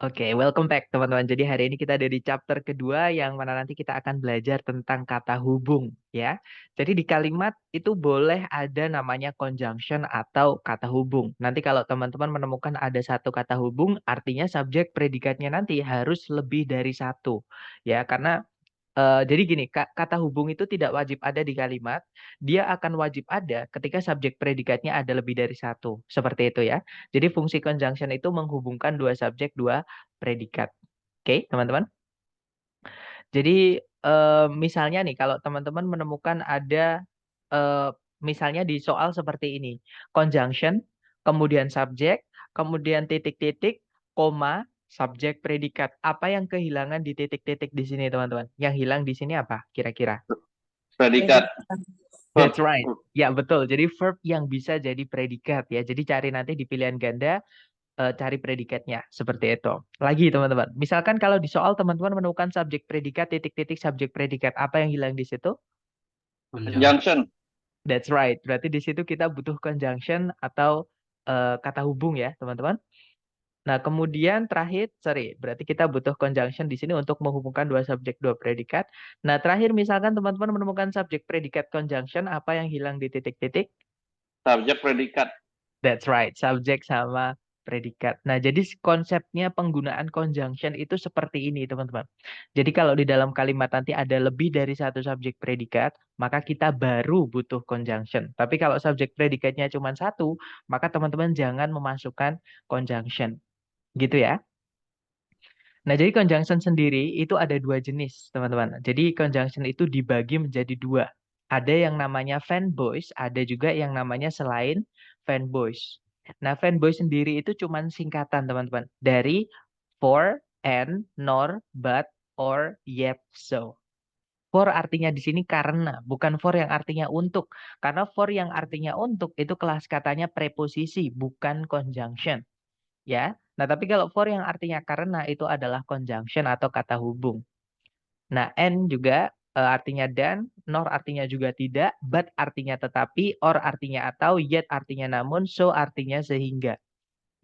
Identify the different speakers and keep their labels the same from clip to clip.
Speaker 1: Oke, welcome back teman-teman. Jadi hari ini kita ada di chapter kedua yang mana nanti kita akan belajar tentang kata hubung ya. Jadi di kalimat itu boleh ada namanya conjunction atau kata hubung. Nanti kalau teman-teman menemukan ada satu kata hubung, artinya subjek predikatnya nanti harus lebih dari satu ya. Karena jadi gini, kata hubung itu tidak wajib ada di kalimat, dia akan wajib ada ketika subjek predikatnya ada lebih dari satu. Seperti itu ya. Jadi fungsi conjunction itu menghubungkan dua subjek, dua predikat. Oke, teman-teman. Jadi misalnya nih, kalau teman-teman menemukan ada eh, misalnya di soal seperti ini, conjunction, kemudian subjek, kemudian titik-titik, koma, subjek predikat. Apa yang kehilangan di titik-titik di sini, teman-teman? Yang hilang di sini apa kira-kira?
Speaker 2: Predikat.
Speaker 1: That's right. Ya, betul. Jadi verb yang bisa jadi predikat ya. Jadi cari nanti di pilihan ganda, cari predikatnya. Seperti itu. Lagi, teman-teman. Misalkan kalau di soal teman-teman menemukan subjek predikat, titik-titik subjek predikat. Apa yang hilang di situ?
Speaker 2: Conjunction.
Speaker 1: That's right. Berarti di situ kita butuh conjunction atau kata hubung ya, teman-teman. Nah, kemudian terakhir, sorry, berarti kita butuh conjunction di sini untuk menghubungkan dua subjek, dua predikat. Nah, terakhir misalkan teman-teman menemukan subjek predikat conjunction, apa yang hilang di titik-titik?
Speaker 2: Subjek predikat.
Speaker 1: That's right, subjek sama predikat. Nah, jadi konsepnya penggunaan conjunction itu seperti ini, teman-teman. Jadi kalau di dalam kalimat nanti ada lebih dari satu subjek predikat, maka kita baru butuh conjunction. Tapi kalau subjek predikatnya cuma satu, maka teman-teman jangan memasukkan conjunction. Gitu ya. Nah, jadi conjunction sendiri itu ada dua jenis, teman-teman. Jadi conjunction itu dibagi menjadi dua. Ada yang namanya fanboys, ada juga yang namanya selain fanboys. Nah, fanboy sendiri itu cuma singkatan, teman-teman. Dari for, and, nor, but, or, yet, so. For artinya di sini karena, bukan for yang artinya untuk. Karena for yang artinya untuk itu kelas katanya preposisi, bukan conjunction. Ya. Nah, tapi kalau for yang artinya karena itu adalah conjunction atau kata hubung. Nah, and juga artinya dan, nor artinya juga tidak, but artinya tetapi, or artinya atau, yet artinya namun, so artinya sehingga.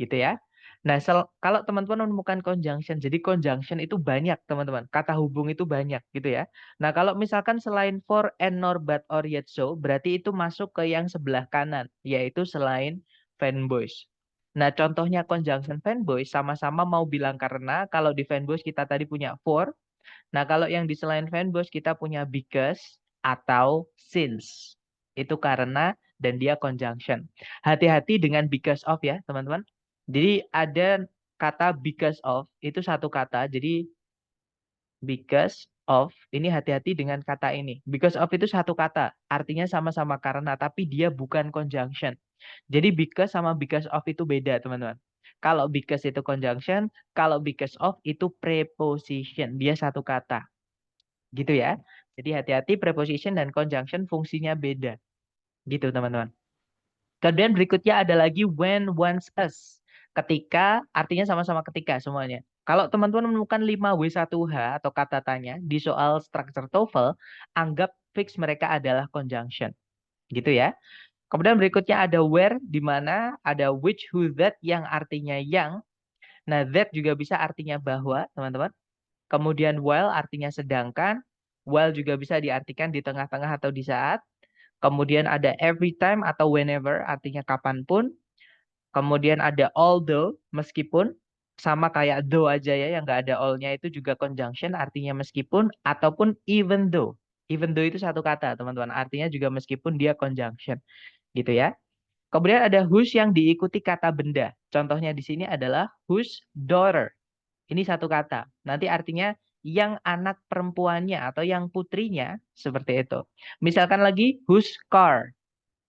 Speaker 1: Gitu ya. Nah, kalau teman-teman menemukan conjunction, jadi conjunction itu banyak, teman-teman. Kata hubung itu banyak, gitu ya. Nah, kalau misalkan selain for, and, nor, but, or, yet, so, berarti itu masuk ke yang sebelah kanan, yaitu selain fanboys. Nah, contohnya conjunction fanboys sama-sama mau bilang karena, kalau di fanboys kita tadi punya for. Nah, kalau yang di selain fanboys kita punya because atau since. Itu karena dan dia conjunction. Hati-hati dengan because of ya, teman-teman. Jadi ada kata because of, itu satu kata. Jadi because of, ini hati-hati dengan kata ini. Because of itu satu kata. Artinya sama-sama karena, tapi dia bukan conjunction. Jadi because sama because of itu beda, teman-teman. Kalau because itu conjunction, kalau because of itu preposition. Dia satu kata. Gitu ya. Jadi hati-hati preposition dan conjunction fungsinya beda. Gitu teman-teman. Kemudian berikutnya ada lagi when, once, as. Ketika, artinya sama-sama ketika semuanya. Kalau teman-teman menemukan 5W1H atau kata tanya di soal structure TOEFL, anggap fix mereka adalah conjunction. Gitu ya. Kemudian berikutnya ada where, di mana ada which, who, that yang artinya yang. Nah, that juga bisa artinya bahwa, teman-teman. Kemudian while artinya sedangkan. While juga bisa diartikan di tengah-tengah atau di saat. Kemudian ada every time atau whenever artinya kapanpun. Kemudian ada although meskipun. Sama kayak though aja ya yang nggak ada all-nya itu juga conjunction artinya meskipun. Ataupun even though. Even though itu satu kata teman-teman. Artinya juga meskipun dia conjunction. Gitu ya. Kemudian ada whose yang diikuti kata benda. Contohnya di sini adalah whose daughter. Ini satu kata. Nanti artinya yang anak perempuannya atau yang putrinya seperti itu. Misalkan lagi whose car,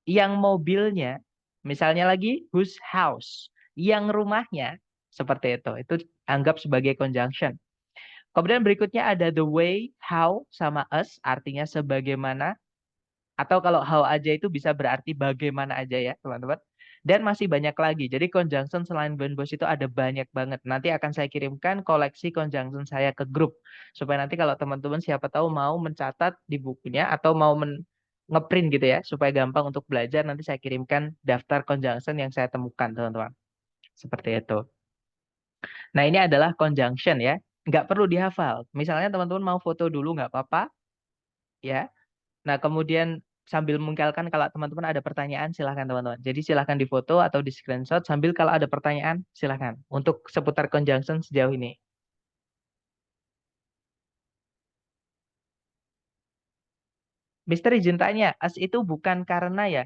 Speaker 1: yang mobilnya. Misalnya lagi whose house, yang rumahnya seperti itu. Itu anggap sebagai conjunction. Kemudian berikutnya ada the way, how sama us artinya sebagaimana atau kalau how aja itu bisa berarti bagaimana aja ya, teman-teman. Dan masih banyak lagi. Jadi conjunction selain when boss itu ada banyak banget. Nanti akan saya kirimkan koleksi conjunction saya ke grup. Supaya nanti kalau teman-teman siapa tahu mau mencatat di bukunya atau mau ngeprint gitu ya. Supaya gampang untuk belajar. Nanti saya kirimkan daftar conjunction yang saya temukan, teman-teman. Seperti itu. Nah, ini adalah conjunction ya. Nggak perlu dihafal. Misalnya teman-teman mau foto dulu nggak apa-apa ya. Nah, kemudian sambil mengkalkan kalau teman-teman ada pertanyaan silahkan teman-teman. Jadi silahkan difoto atau di screenshot sambil kalau ada pertanyaan silahkan untuk seputar conjunction sejauh ini. Mister izin tanya, as itu bukan karena ya.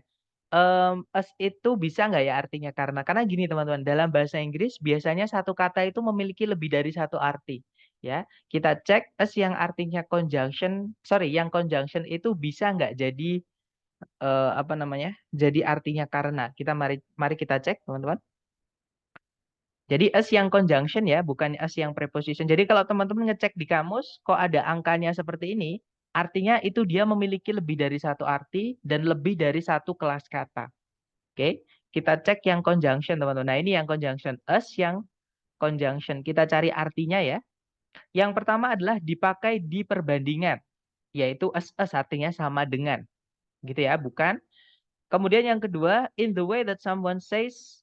Speaker 1: As itu bisa nggak ya artinya karena? Karena gini teman-teman, dalam bahasa Inggris biasanya satu kata itu memiliki lebih dari satu arti. Ya, kita cek as yang artinya conjunction, sorry, yang conjunction itu bisa nggak jadi apa namanya? Jadi artinya karena. Kita mari mari kita cek teman-teman. Jadi as yang conjunction ya, bukan as yang preposition. Jadi kalau teman-teman ngecek di kamus, kok ada angkanya seperti ini, artinya itu dia memiliki lebih dari satu arti dan lebih dari satu kelas kata. Oke, kita cek yang conjunction teman-teman. Nah ini yang conjunction. As yang conjunction. Kita cari artinya ya. Yang pertama adalah dipakai di perbandingan. Yaitu as artinya sama dengan. Gitu ya, bukan. Kemudian yang kedua, in the way that someone says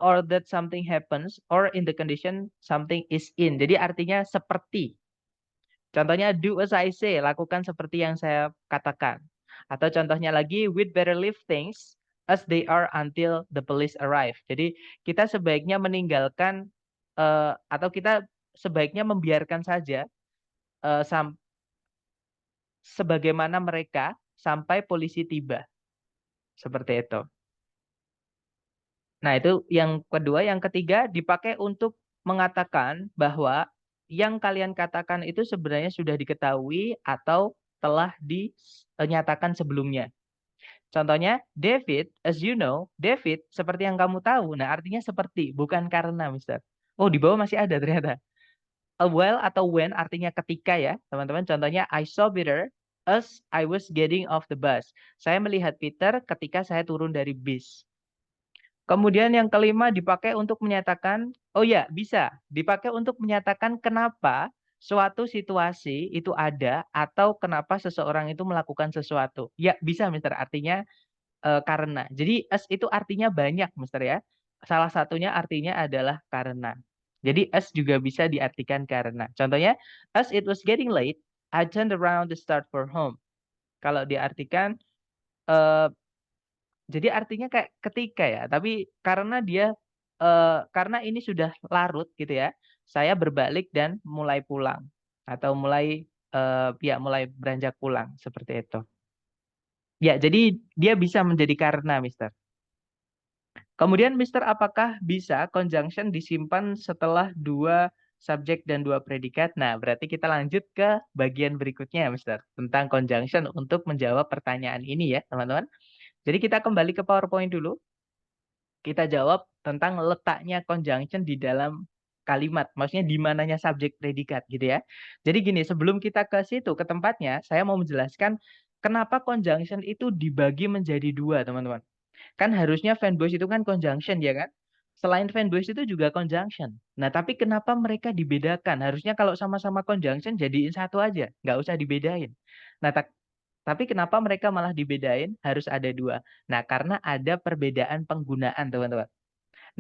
Speaker 1: or that something happens or in the condition something is in. Jadi artinya seperti. Contohnya do as I say, lakukan seperti yang saya katakan. Atau contohnya lagi we'd better leave things as they are until the police arrive. Jadi kita sebaiknya meninggalkan atau kita sebaiknya membiarkan saja eh, sam- sebagaimana mereka sampai polisi tiba. Seperti itu. Nah, itu yang kedua. Yang ketiga, dipakai untuk mengatakan bahwa yang kalian katakan itu sebenarnya sudah diketahui atau telah dinyatakan sebelumnya. Contohnya, David, as you know, David, seperti yang kamu tahu. Nah, artinya seperti, bukan karena, Mister. Oh, di bawah masih ada ternyata. A while atau when artinya ketika ya, teman-teman. Contohnya, I saw Peter as I was getting off the bus. Saya melihat Peter ketika saya turun dari bis. Kemudian yang kelima dipakai untuk menyatakan, oh ya bisa, dipakai untuk menyatakan kenapa suatu situasi itu ada atau kenapa seseorang itu melakukan sesuatu. Ya bisa Mister, artinya karena. Jadi as itu artinya banyak Mister ya. Salah satunya artinya adalah karena. Jadi as juga bisa diartikan karena. Contohnya, as it was getting late, I turned around to start for home. Kalau diartikan eh, jadi artinya kayak ketika ya, tapi karena dia karena ini sudah larut gitu ya, saya berbalik dan mulai pulang atau mulai ya mulai beranjak pulang seperti itu. Ya, jadi dia bisa menjadi karena, Mister. Kemudian, Mister, apakah bisa conjunction disimpan setelah dua subjek dan dua predikat? Nah, berarti kita lanjut ke bagian berikutnya, Mister, tentang conjunction untuk menjawab pertanyaan ini ya, teman-teman. Jadi kita kembali ke PowerPoint dulu. Kita jawab tentang letaknya conjunction di dalam kalimat. Maksudnya di mananya subjek predikat gitu ya. Jadi gini, sebelum kita ke situ, ke tempatnya, saya mau menjelaskan kenapa conjunction itu dibagi menjadi dua, teman-teman. Kan harusnya fanboys itu kan conjunction ya kan? Selain fanboys itu juga conjunction. Nah, tapi kenapa mereka dibedakan? Harusnya kalau sama-sama conjunction jadiin satu aja, nggak usah dibedain. Nah, tapi kenapa mereka malah dibedain? Harus ada dua. Nah, karena ada perbedaan penggunaan, teman-teman.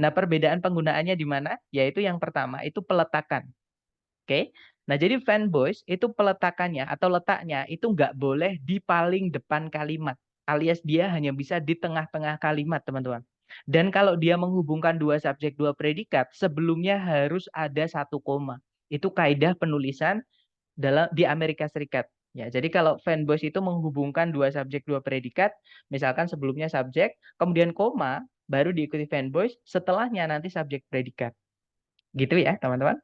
Speaker 1: Nah, perbedaan penggunaannya di mana? Yaitu yang pertama, itu peletakan. Oke? Nah, jadi fanboys itu peletakannya atau letaknya itu nggak boleh di paling depan kalimat. Alias dia hanya bisa di tengah-tengah kalimat, teman-teman. Dan kalau dia menghubungkan dua subjek, dua predikat, sebelumnya harus ada satu koma. Itu kaidah penulisan di Amerika Serikat. Ya, jadi kalau fanboys itu menghubungkan dua subjek dua predikat, misalkan sebelumnya subjek, kemudian koma, baru diikuti fanboys, setelahnya nanti subjek predikat. Gitu ya, teman-teman.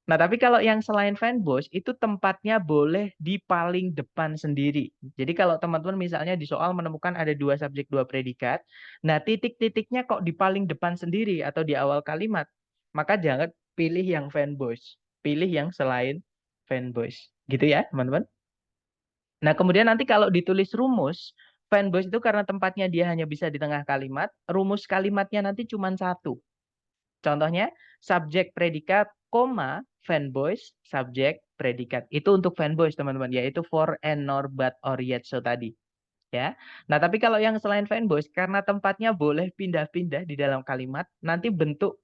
Speaker 1: Nah, tapi kalau yang selain fanboys itu tempatnya boleh di paling depan sendiri. Jadi kalau teman-teman misalnya di soal menemukan ada dua subjek dua predikat, nah titik-titiknya kok di paling depan sendiri atau di awal kalimat, maka jangan pilih yang fanboys, pilih yang selain fanboys. Gitu ya, teman-teman. Nah, kemudian nanti kalau ditulis rumus, fanboys itu karena tempatnya dia hanya bisa di tengah kalimat, rumus kalimatnya nanti cuma satu. Contohnya, subjek predikat, koma, fanboys, subjek predikat. Itu untuk fanboys, teman-teman, yaitu for, and, nor, but, or, yet, so tadi. Ya. Nah, tapi kalau yang selain fanboys, karena tempatnya boleh pindah-pindah di dalam kalimat, nanti bentuk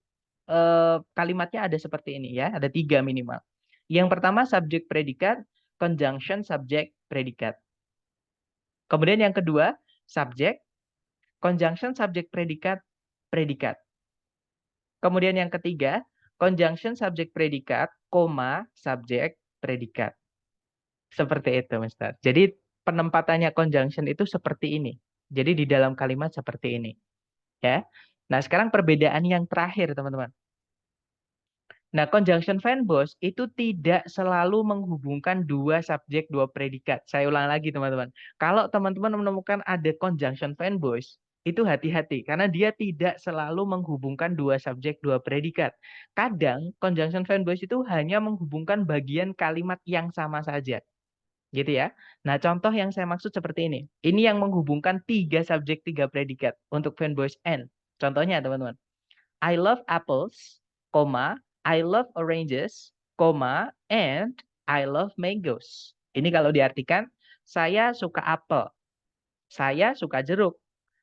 Speaker 1: kalimatnya ada seperti ini ya, ada 3 minimal. Yang pertama subjek predikat, conjunction subjek predikat. Kemudian yang kedua subjek, conjunction subjek predikat, predikat. Kemudian yang ketiga conjunction subjek predikat, koma subjek predikat. Seperti itu, Mister. Jadi penempatannya conjunction itu seperti ini. Jadi di dalam kalimat seperti ini, ya. Nah, sekarang perbedaan yang terakhir, teman-teman. Nah, conjunction verbose itu tidak selalu menghubungkan dua subjek, dua predikat. Saya ulang lagi, teman-teman. Kalau teman-teman menemukan ada conjunction verbose, itu hati-hati karena dia tidak selalu menghubungkan dua subjek, dua predikat. Kadang conjunction verbose itu hanya menghubungkan bagian kalimat yang sama saja. Gitu ya. Nah, contoh yang saya maksud seperti ini. Ini yang menghubungkan tiga subjek, tiga predikat untuk verbose and. Contohnya, teman-teman. I love apples, I love oranges, and I love mangoes. Ini kalau diartikan, saya suka apel, saya suka jeruk,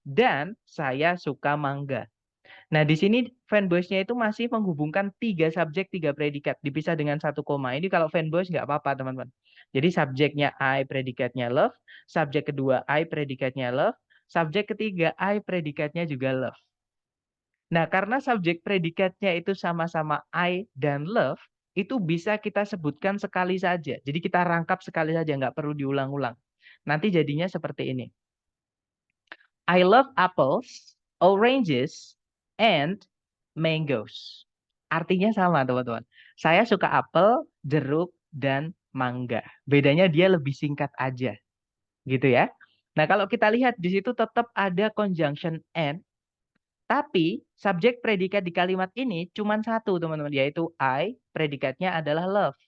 Speaker 1: dan saya suka mangga. Nah, di sini fanboys-nya itu masih menghubungkan tiga subjek, tiga predikat, dipisah dengan satu koma. Ini kalau fanboys nggak apa-apa, teman-teman. Jadi subjeknya I, predikatnya love. Subjek kedua I, predikatnya love. Subjek ketiga I, predikatnya juga love. Nah, karena subjek predikatnya itu sama-sama I dan love, itu bisa kita sebutkan sekali saja. Jadi kita rangkap sekali saja, nggak perlu diulang-ulang. Nanti jadinya seperti ini. I love apples, oranges, and mangoes. Artinya sama, teman-teman. Saya suka apel, jeruk, dan mangga. Bedanya dia lebih singkat aja. Gitu ya. Nah, kalau kita lihat di situ tetap ada conjunction and, tapi subjek predikat di kalimat ini cuma satu, teman-teman, yaitu I, predikatnya adalah love.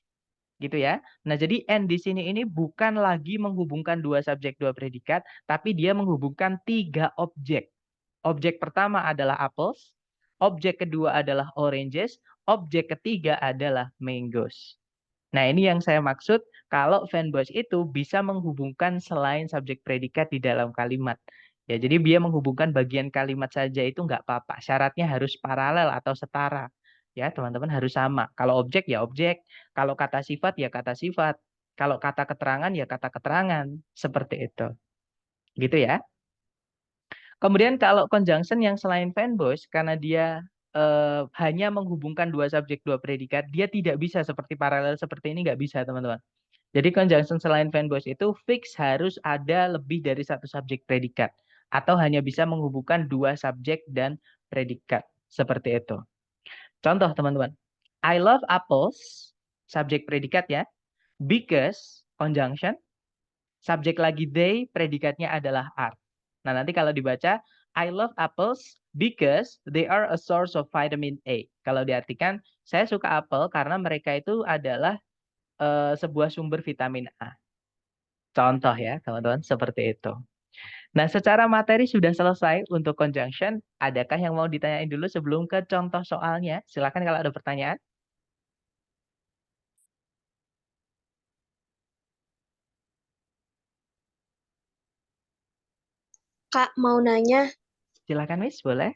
Speaker 1: Gitu ya. Nah, jadi and di sini ini bukan lagi menghubungkan dua subjek, dua predikat, tapi dia menghubungkan tiga objek. Objek pertama adalah apples, objek kedua adalah oranges, objek ketiga adalah mangoes. Nah, ini yang saya maksud kalau fanboys itu bisa menghubungkan selain subjek predikat di dalam kalimat. Ya, jadi dia menghubungkan bagian kalimat saja itu nggak apa-apa. Syaratnya harus paralel atau setara. Ya, teman-teman harus sama. Kalau objek ya objek, kalau kata sifat ya kata sifat, kalau kata keterangan ya kata keterangan. Seperti itu. Gitu ya. Kemudian kalau conjunction yang selain fanboys, karena dia hanya menghubungkan dua subjek, dua predikat, dia tidak bisa seperti paralel seperti ini, nggak bisa, teman-teman. Jadi conjunction selain fanboys itu fix harus ada lebih dari satu subjek predikat. Atau hanya bisa menghubungkan dua subjek dan predikat. Seperti itu. Contoh, teman-teman. I love apples, subjek predikat ya. Because, conjunction. Subjek lagi they, predikatnya adalah are. Nah, nanti kalau dibaca, I love apples because they are a source of vitamin A. Kalau diartikan, saya suka apel karena mereka itu adalah sebuah sumber vitamin A. Contoh ya, teman-teman, seperti itu. Nah, secara materi sudah selesai untuk conjunction. Adakah yang mau ditanyain dulu sebelum ke contoh soalnya? Silakan kalau ada pertanyaan.
Speaker 3: Kak, mau nanya,
Speaker 1: Silakan, Miss, boleh.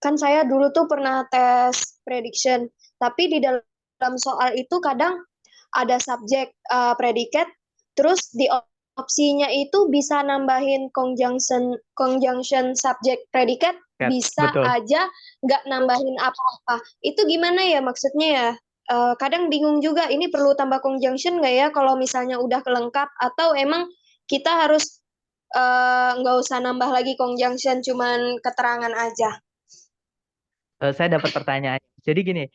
Speaker 3: kan saya dulu tuh pernah tes prediction, tapi di dalam soal itu kadang ada subjek predikat, terus di opsinya itu bisa nambahin conjunction subjek predikat, bisa
Speaker 1: Betul.
Speaker 3: aja nggak nambahin apa-apa. Itu gimana ya maksudnya ya? Kadang bingung juga, ini perlu tambah conjunction nggak ya kalau misalnya udah kelengkap, atau emang kita harus nggak usah nambah lagi conjunction, cuman keterangan aja.
Speaker 1: Saya dapat pertanyaan. Jadi gini,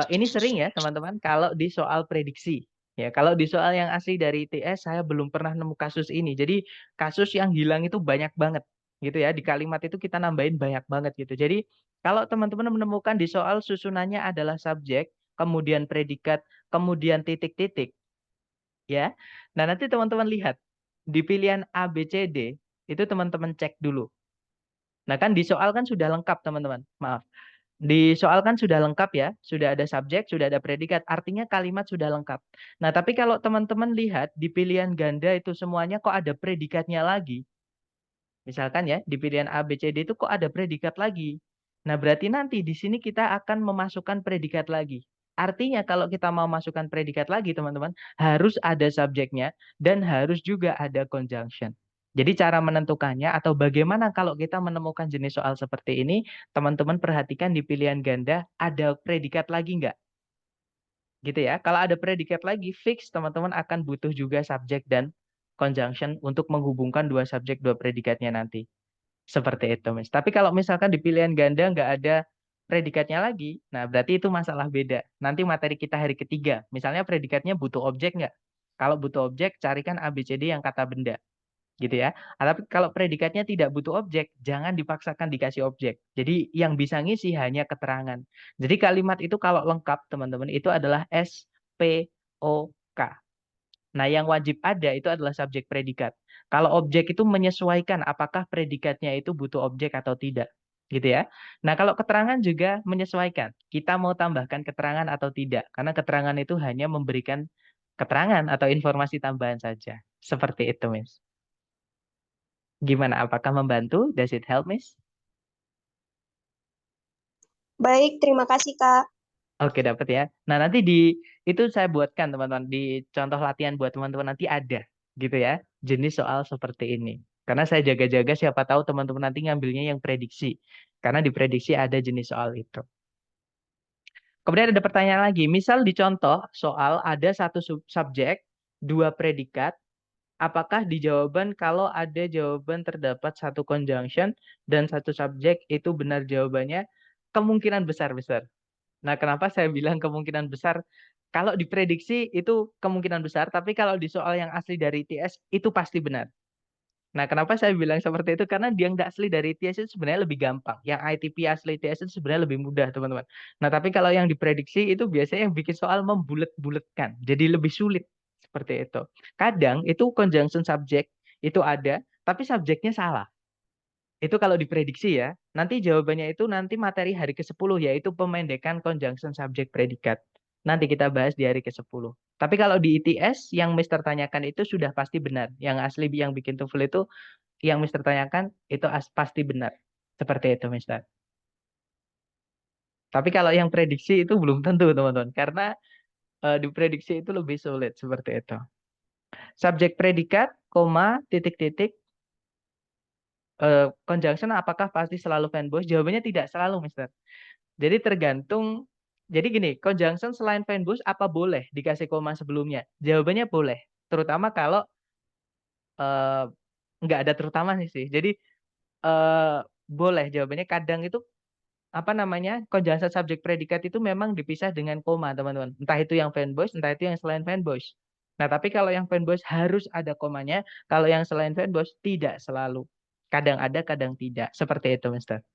Speaker 1: ini sering ya teman-teman kalau di soal prediksi. Ya, kalau di soal yang asli dari ITS saya belum pernah nemu kasus ini. Jadi kasus yang hilang itu banyak banget gitu ya. Di kalimat itu kita nambahin banyak banget gitu. Jadi kalau teman-teman menemukan di soal susunannya adalah subjek, kemudian predikat, kemudian titik-titik ya. Nah, nanti teman-teman lihat di pilihan A, B, C, D itu teman-teman cek dulu. Nah, kan di soal kan sudah lengkap teman-teman. Maaf. Di soal kan sudah lengkap ya, sudah ada subjek, sudah ada predikat, artinya kalimat sudah lengkap. Nah, tapi kalau teman-teman lihat di pilihan ganda itu semuanya kok ada predikatnya lagi. Misalkan ya, di pilihan A, B, C, D itu kok ada predikat lagi. Nah, berarti nanti di sini kita akan memasukkan predikat lagi. Artinya kalau kita mau masukkan predikat lagi, teman-teman, harus ada subjeknya dan harus juga ada conjunction. Jadi cara menentukannya atau bagaimana kalau kita menemukan jenis soal seperti ini, teman-teman perhatikan di pilihan ganda ada predikat lagi nggak? Gitu ya. Kalau ada predikat lagi, fix teman-teman akan butuh juga subjek dan conjunction untuk menghubungkan dua subjek, dua predikatnya nanti. Seperti itu, Mas. Tapi kalau misalkan di pilihan ganda nggak ada predikatnya lagi, nah berarti itu masalah beda. Nanti materi kita hari ketiga, misalnya predikatnya butuh objek nggak? Kalau butuh objek, carikan ABCD yang kata benda. Gitu ya. Tapi kalau predikatnya tidak butuh objek, jangan dipaksakan dikasih objek. Jadi yang bisa ngisi hanya keterangan. Jadi kalimat itu kalau lengkap, teman-teman, itu adalah SPOK. Nah, yang wajib ada itu adalah subjek predikat. Kalau objek itu menyesuaikan apakah predikatnya itu butuh objek atau tidak. Gitu ya. Nah, kalau keterangan juga menyesuaikan. Kita mau tambahkan keterangan atau tidak. Karena keterangan itu hanya memberikan keterangan atau informasi tambahan saja. Seperti itu, Miss. Gimana? Apakah membantu? Does it help, Miss?
Speaker 3: Baik, terima kasih, Kak.
Speaker 1: Oke, dapat ya. Nah, nanti itu saya buatkan teman-teman di contoh latihan buat teman-teman nanti ada gitu ya. Jenis soal seperti ini. Karena saya jaga-jaga siapa tahu teman-teman nanti ngambilnya yang prediksi. Karena di prediksi ada jenis soal itu. Kemudian ada pertanyaan lagi. Misal di contoh soal ada satu subjek, dua predikat. Apakah di jawaban kalau ada jawaban terdapat satu conjunction dan satu subjek itu benar jawabannya? Kemungkinan besar-besar. Nah, kenapa saya bilang kemungkinan besar? Kalau diprediksi itu kemungkinan besar, tapi kalau di soal yang asli dari ITS itu pasti benar. Nah, kenapa saya bilang seperti itu? Karena dia nggak asli dari ITS itu sebenarnya lebih gampang. Yang ITP asli ITS itu sebenarnya lebih mudah, teman-teman. Nah, tapi kalau yang diprediksi itu biasanya yang bikin soal membulet-buletkan. Jadi lebih sulit. Seperti itu. Kadang itu conjunction subject itu ada, tapi subjeknya salah. Itu kalau diprediksi ya. Nanti jawabannya itu nanti materi hari ke-10 yaitu pemendekan conjunction subject predikat. Nanti kita bahas di hari ke-10. Tapi kalau di ITS yang Mister tanyakan itu sudah pasti benar. Yang asli yang bikin TOEFL itu yang Mister tanyakan itu pasti benar. Seperti itu, Mister. Tapi kalau yang prediksi itu belum tentu, teman-teman. Karena diprediksi itu lebih sulit seperti itu. Subjek predikat, koma, titik-titik, conjunction apakah pasti selalu fanboys? Jawabannya tidak selalu, Mister. Jadi tergantung, jadi gini, conjunction selain fanboys apa boleh dikasih koma sebelumnya? Jawabannya boleh, terutama kalau eh, nggak ada terutama sih. Jadi eh, boleh jawabannya kadang itu apa namanya conjunction subjek predikat itu memang dipisah dengan koma, teman-teman. Entah itu yang fanboys, entah itu yang selain fanboys. Nah, tapi kalau yang fanboys harus ada komanya, kalau yang selain fanboys tidak selalu. Kadang ada, kadang tidak. Seperti itu, Mister.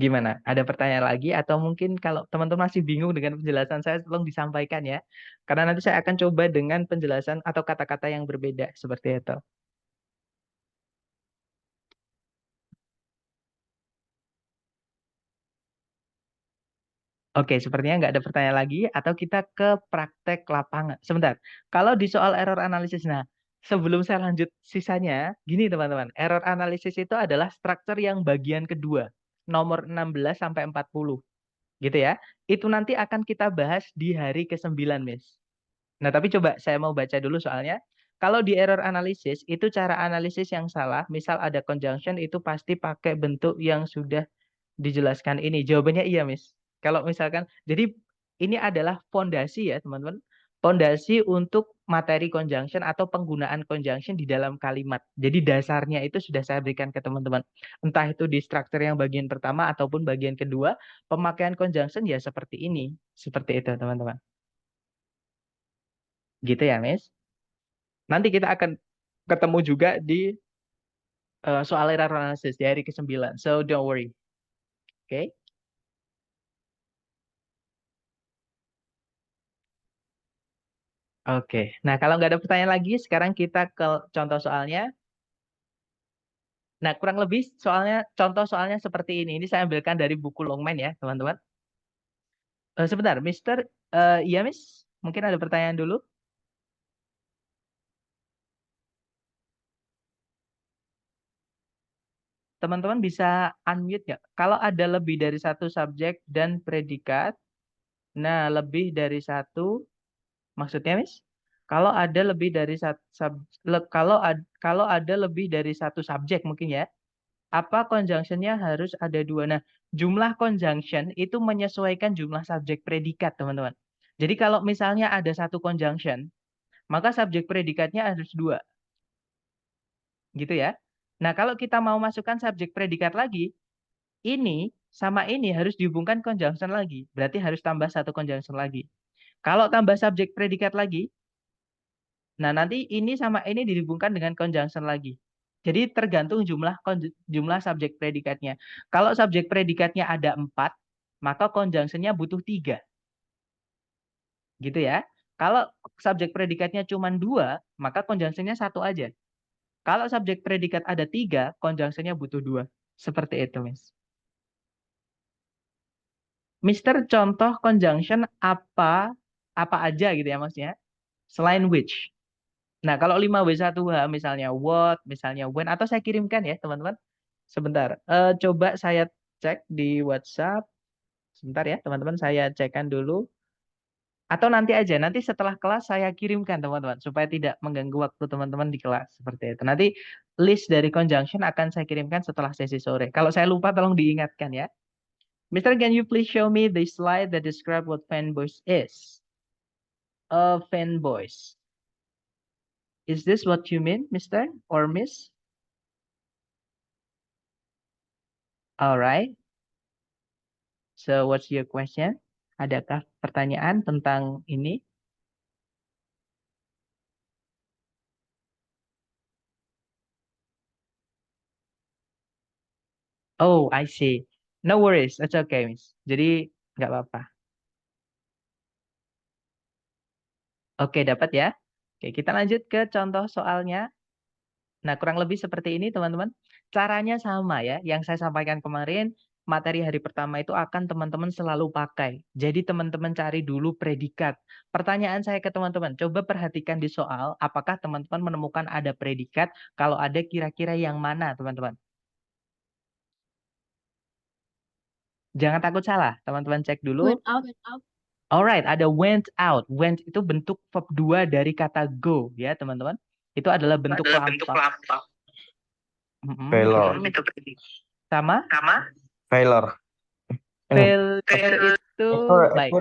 Speaker 1: Gimana? Ada pertanyaan lagi atau mungkin kalau teman-teman masih bingung dengan penjelasan saya tolong disampaikan ya. Karena nanti saya akan coba dengan penjelasan atau kata-kata yang berbeda seperti itu. Oke, sepertinya nggak ada pertanyaan lagi atau kita ke praktek lapangan. Sebentar. Kalau di soal error analisis, nah sebelum saya lanjut sisanya, gini teman-teman. Error analisis itu adalah struktur yang bagian kedua, nomor 16 sampai 40. Gitu ya. Itu nanti akan kita bahas di hari ke-9, Miss. Nah, tapi coba saya mau baca dulu soalnya. Kalau di error analisis, itu cara analisis yang salah. Misal ada conjunction, itu pasti pakai bentuk yang sudah dijelaskan ini. Jawabannya iya, Miss. Kalau misalkan, jadi ini adalah fondasi ya, teman-teman. Fondasi untuk materi conjunction atau penggunaan conjunction di dalam kalimat. Jadi dasarnya itu sudah saya berikan ke teman-teman. Entah itu di struktur yang bagian pertama ataupun bagian kedua, pemakaian conjunction ya seperti ini. Seperti itu, teman-teman. Gitu ya, Miss. Nanti kita akan ketemu juga di soal error analysis di hari ke-9. So don't worry. Oke. Okay? Oke. Nah, kalau nggak ada pertanyaan lagi, sekarang kita ke contoh soalnya. Nah, kurang lebih soalnya contoh soalnya seperti ini. Ini saya ambilkan dari buku Longman ya, teman-teman. Sebentar, Mister. Iya, Miss. Mungkin ada pertanyaan dulu. teman-teman bisa unmute nggak? Kalau ada lebih dari satu subjek dan predikat, nah lebih dari satu, maksudnya Miss? Kalau ada lebih dari kalau ada lebih dari satu subjek mungkin ya, apa conjunction-nya harus ada dua. Nah, jumlah conjunction itu menyesuaikan jumlah subjek predikat, teman-teman. Jadi kalau misalnya ada satu conjunction, maka subjek predikatnya harus dua. Gitu ya. Nah, kalau kita mau masukkan subjek predikat lagi, ini sama ini harus dihubungkan conjunction lagi. Berarti harus tambah satu conjunction lagi. Kalau tambah subjek predikat lagi, nah nanti ini sama ini dihubungkan dengan conjunction lagi. Jadi tergantung jumlah subjek predikatnya. Kalau subjek predikatnya ada 4, maka conjunction-nya butuh 3. Gitu ya. Kalau subjek predikatnya cuma 2, maka conjunction-nya 1 aja. Kalau subjek predikat ada 3, conjunction-nya butuh 2. Seperti itu, Miss. Mister, contoh conjunction apa aja gitu ya maksudnya? Selain which. Nah, kalau 5W1H misalnya what, misalnya when, atau saya kirimkan ya teman-teman. Sebentar, coba saya cek di WhatsApp. Sebentar ya teman-teman, saya cekkan dulu. Atau nanti aja, nanti setelah kelas saya kirimkan teman-teman. Supaya tidak mengganggu waktu teman-teman di kelas. Seperti itu. Nanti list dari conjunction akan saya kirimkan setelah sesi sore. Kalau saya lupa tolong diingatkan ya. Mister, can you please show me the slide that describe what fanboys is? Fanboys. Is this what you mean, Mister or Miss? All right. So what's your question? Adakah pertanyaan tentang ini? Oh, I see. No worries, it's okay, Miss. Jadi nggak apa-apa. Oke, dapat ya. Oke, kita lanjut ke contoh soalnya. Nah, kurang lebih seperti ini, teman-teman. Caranya sama ya. Yang saya sampaikan kemarin, materi hari pertama itu akan teman-teman selalu pakai. Jadi teman-teman cari dulu predikat. Pertanyaan saya ke teman-teman, coba perhatikan di soal, apakah teman-teman menemukan ada predikat? Kalau ada, kira-kira yang mana, teman-teman? Jangan takut salah, teman-teman cek dulu.
Speaker 4: Went out.
Speaker 1: Alright, ada went out. Went itu bentuk verb 2 dari kata go, ya teman-teman. Itu adalah bentuk lampau.
Speaker 5: Failure.
Speaker 1: Sama?
Speaker 5: Failure.
Speaker 1: Failure itu baik.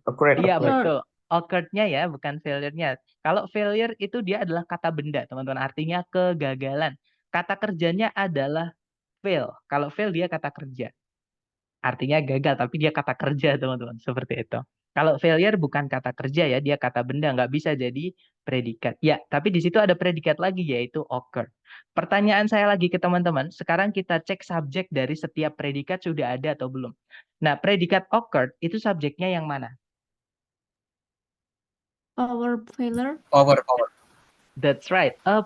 Speaker 5: Accurate.
Speaker 1: Iya, betul. Occurred-nya ya, bukan failure-nya. Kalau failure itu dia adalah kata benda, teman-teman. Artinya kegagalan. Kata kerjanya adalah fail. Kalau fail dia kata kerja. Artinya gagal, tapi dia kata kerja, teman-teman. Seperti itu. Kalau failure bukan kata kerja ya, dia kata benda, nggak bisa jadi predikat. Ya, tapi di situ ada predikat lagi, yaitu occur. Pertanyaan saya lagi ke teman-teman, sekarang kita cek subjek dari setiap predikat sudah ada atau belum. Nah, predikat occurred itu subjeknya yang mana?
Speaker 4: Power failure.
Speaker 5: Power.
Speaker 1: That's right, a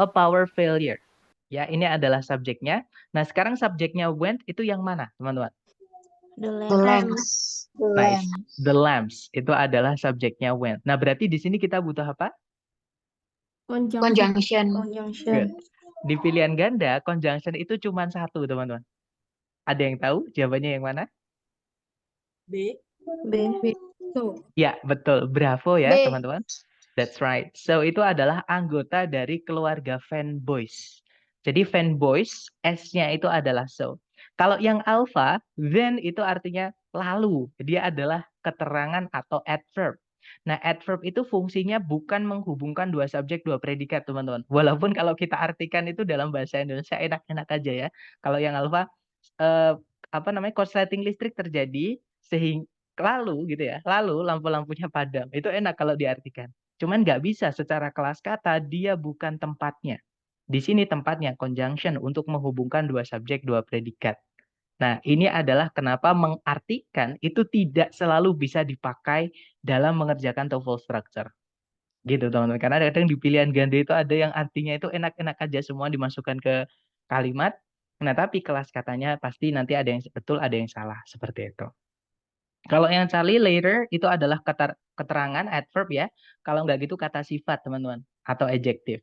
Speaker 1: power failure. Ya, ini adalah subjeknya. Nah, sekarang subjeknya went itu yang mana, teman-teman?
Speaker 4: The
Speaker 3: The lamps.
Speaker 1: Nice. The lamps itu adalah subjeknya went. Nah, berarti di sini kita butuh apa?
Speaker 3: Conjunction.
Speaker 1: Good. Di pilihan ganda, conjunction itu cuma satu, teman-teman. Ada yang tahu jawabannya yang mana?
Speaker 4: B. So.
Speaker 1: Ya, betul. Bravo ya,
Speaker 3: B.
Speaker 1: teman-teman. That's right. So, itu adalah anggota dari keluarga fanboys. Jadi, fanboys, S-nya itu adalah so. Kalau yang alpha, then itu artinya lalu. Dia adalah keterangan atau adverb. Nah, adverb itu fungsinya bukan menghubungkan dua subjek, dua predikat, teman-teman. Walaupun kalau kita artikan itu dalam bahasa Indonesia enak-enak aja ya. Kalau yang alpha, korsleting listrik terjadi, sehingga lalu gitu ya, lalu lampu-lampunya padam. Itu enak kalau diartikan. Cuman nggak bisa secara kelas kata, dia bukan tempatnya. Di sini tempatnya conjunction untuk menghubungkan dua subjek, dua predikat. Nah, ini adalah kenapa mengartikan itu tidak selalu bisa dipakai dalam mengerjakan TOEFL structure. Gitu, teman-teman. Karena kadang di pilihan ganda itu ada yang artinya itu enak-enak aja semua dimasukkan ke kalimat. Nah, tapi kelas katanya pasti nanti ada yang betul, ada yang salah. Seperti itu. Kalau yang Charlie later itu adalah keterangan, adverb ya. Kalau nggak gitu kata sifat, teman-teman. Atau adjective.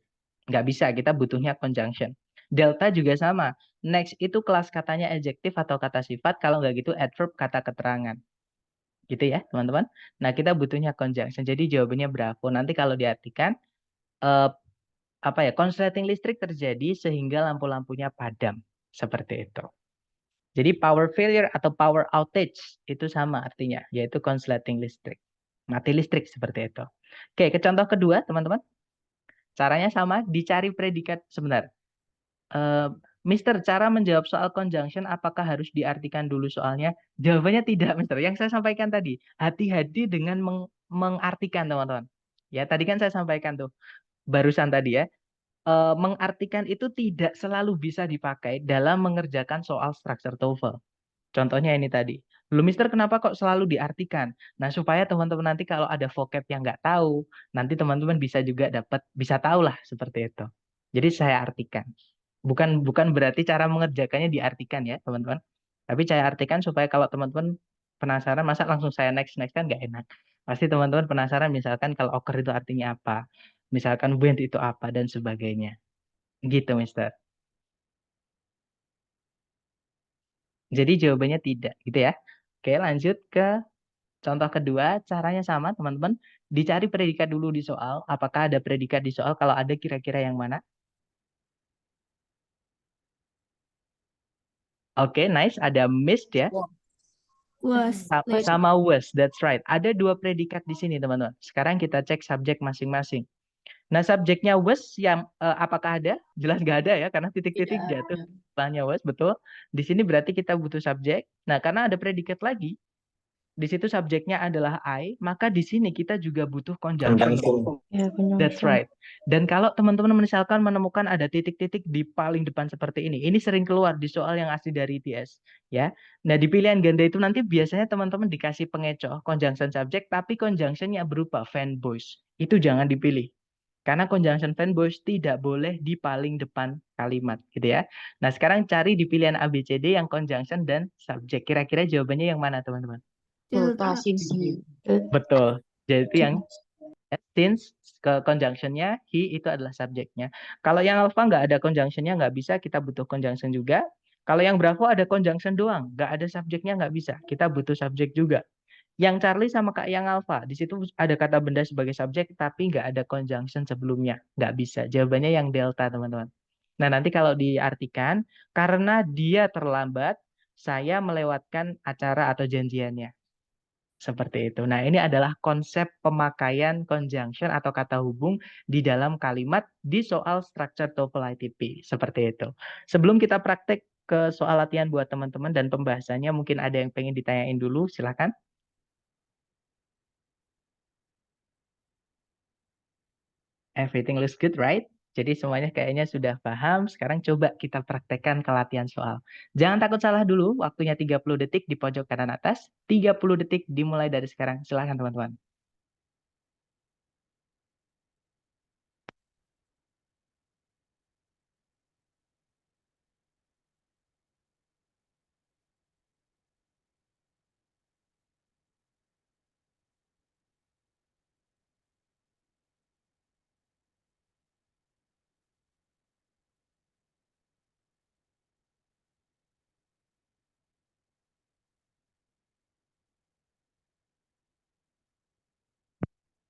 Speaker 1: Nggak bisa, kita butuhnya conjunction. Delta juga sama. Next itu kelas katanya adjektif atau kata sifat, kalau nggak gitu adverb kata keterangan. Gitu ya, teman-teman. Nah, kita butuhnya conjunction. Jadi jawabannya bravo. Nanti kalau diartikan konsleting listrik terjadi sehingga lampu-lampunya padam. Seperti itu. Jadi power failure atau power outage itu sama artinya, yaitu konsleting listrik. Mati listrik seperti itu. Oke, ke contoh kedua, teman-teman. Caranya sama, dicari predikat sebentar. Mister, cara menjawab soal conjunction apakah harus diartikan dulu soalnya? Jawabannya tidak, Mister. Yang saya sampaikan tadi, hati-hati dengan mengartikan, teman-teman. Ya, tadi kan saya sampaikan tuh, barusan tadi ya. Mengartikan itu tidak selalu bisa dipakai dalam mengerjakan soal structure TOEFL. Contohnya ini tadi. Belum, Mister, kenapa kok selalu diartikan? Nah, supaya teman-teman nanti kalau ada vocab yang nggak tahu, nanti teman-teman bisa juga bisa tahu lah seperti itu. Jadi saya artikan. Bukan berarti cara mengerjakannya diartikan ya, teman-teman. Tapi saya artikan supaya kalau teman-teman penasaran, masa langsung saya next kan nggak enak. Pasti teman-teman penasaran misalkan kalau occur itu artinya apa. Misalkan went itu apa dan sebagainya. Gitu, Mister. Jadi jawabannya tidak, gitu ya. Oke, lanjut ke contoh kedua, caranya sama, teman-teman. Dicari predikat dulu di soal. Apakah ada predikat di soal? Kalau ada, kira-kira yang mana? Oke, nice. Ada missed ya.
Speaker 4: Was.
Speaker 1: Sama was, that's right. Ada dua predikat di sini, teman-teman. Sekarang kita cek subjek masing-masing. Nah, subjeknya was yang apakah ada? Jelas nggak ada ya, karena titik-titik jatuh. Setelahnya was, betul. Di sini berarti kita butuh subjek. Nah, karena ada predikat lagi, di situ subjeknya adalah I, maka di sini kita juga butuh conjunction. That's right. Dan kalau teman-teman misalkan menemukan ada titik-titik di paling depan seperti ini sering keluar di soal yang asli dari ITS, ya. Nah, di pilihan ganda itu nanti biasanya teman-teman dikasih pengecoh conjunction subject, tapi conjunctionnya berupa fanboys. Itu jangan dipilih. Karena conjunction fanboys tidak boleh di paling depan kalimat, gitu ya. Nah, sekarang cari di pilihan ABCD yang conjunction dan subject. Kira-kira jawabannya yang mana, teman-teman?
Speaker 4: Delta.
Speaker 1: Betul. Jadi yang since ke conjunctionnya he itu adalah subjeknya. Kalau yang alpha nggak ada conjunctionnya nggak bisa, kita butuh conjunction juga. Kalau yang bravo ada conjunction doang, nggak ada subjeknya nggak bisa, kita butuh subjek juga. Yang Charlie sama Kak yang alpha, di situ ada kata benda sebagai subjek tapi nggak ada conjunction sebelumnya, nggak bisa. Jawabannya yang delta, teman-teman. Nah, nanti kalau diartikan, karena dia terlambat, saya melewatkan acara atau janjiannya. Seperti itu. Nah, ini adalah konsep pemakaian conjunction atau kata hubung di dalam kalimat di soal structure TOEFL ITP. Seperti itu. Sebelum kita praktek ke soal latihan buat teman-teman dan pembahasannya, mungkin ada yang pengen ditanyain dulu, silakan. Everything looks good, right? Jadi semuanya kayaknya sudah paham. Sekarang coba kita praktekkan ke latihan soal. Jangan takut salah dulu. Waktunya 30 detik di pojok kanan atas. 30 detik dimulai dari sekarang. Silakan, teman-teman.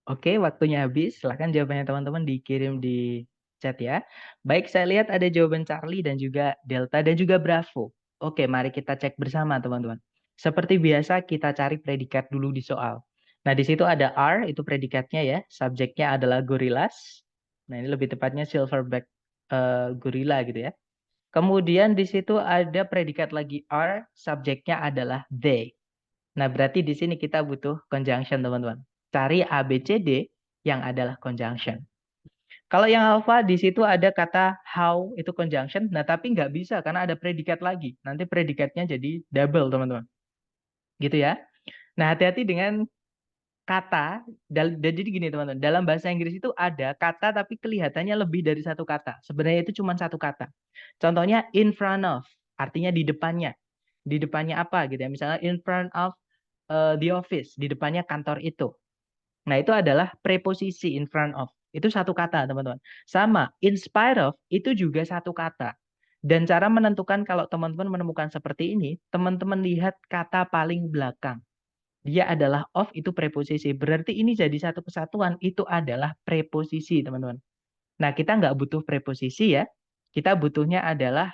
Speaker 1: Oke, waktunya habis. Silahkan jawabannya teman-teman dikirim di chat ya. Baik, saya lihat ada jawaban Charlie dan juga Delta dan juga Bravo. Oke, mari kita cek bersama teman-teman. Seperti biasa kita cari predikat dulu di soal. Nah, di situ ada R, itu predikatnya ya. Subjeknya adalah gorillas. Nah, ini lebih tepatnya silverback gorilla gitu ya. Kemudian di situ ada predikat lagi R, subjeknya adalah they. Nah, berarti di sini kita butuh conjunction, teman-teman. Cari ABCD yang adalah conjunction. Kalau yang alpha di situ ada kata how itu conjunction, nah tapi nggak bisa karena ada predikat lagi. Nanti predikatnya jadi double, teman-teman. Gitu ya. Nah, hati-hati dengan kata. Jadi gini, teman-teman. Dalam bahasa Inggris itu ada kata tapi kelihatannya lebih dari satu kata. Sebenarnya itu cuma satu kata. Contohnya in front of, artinya di depannya. Di depannya apa gitu ya. Misalnya in front of the office, di depannya kantor itu. Nah, itu adalah preposisi in front of. Itu satu kata, teman-teman. Sama, in spite of, itu juga satu kata. Dan cara menentukan kalau teman-teman menemukan seperti ini, teman-teman lihat kata paling belakang. Dia adalah of, itu preposisi. Berarti ini jadi satu kesatuan, itu adalah preposisi, teman-teman. Nah, kita nggak butuh preposisi ya. Kita butuhnya adalah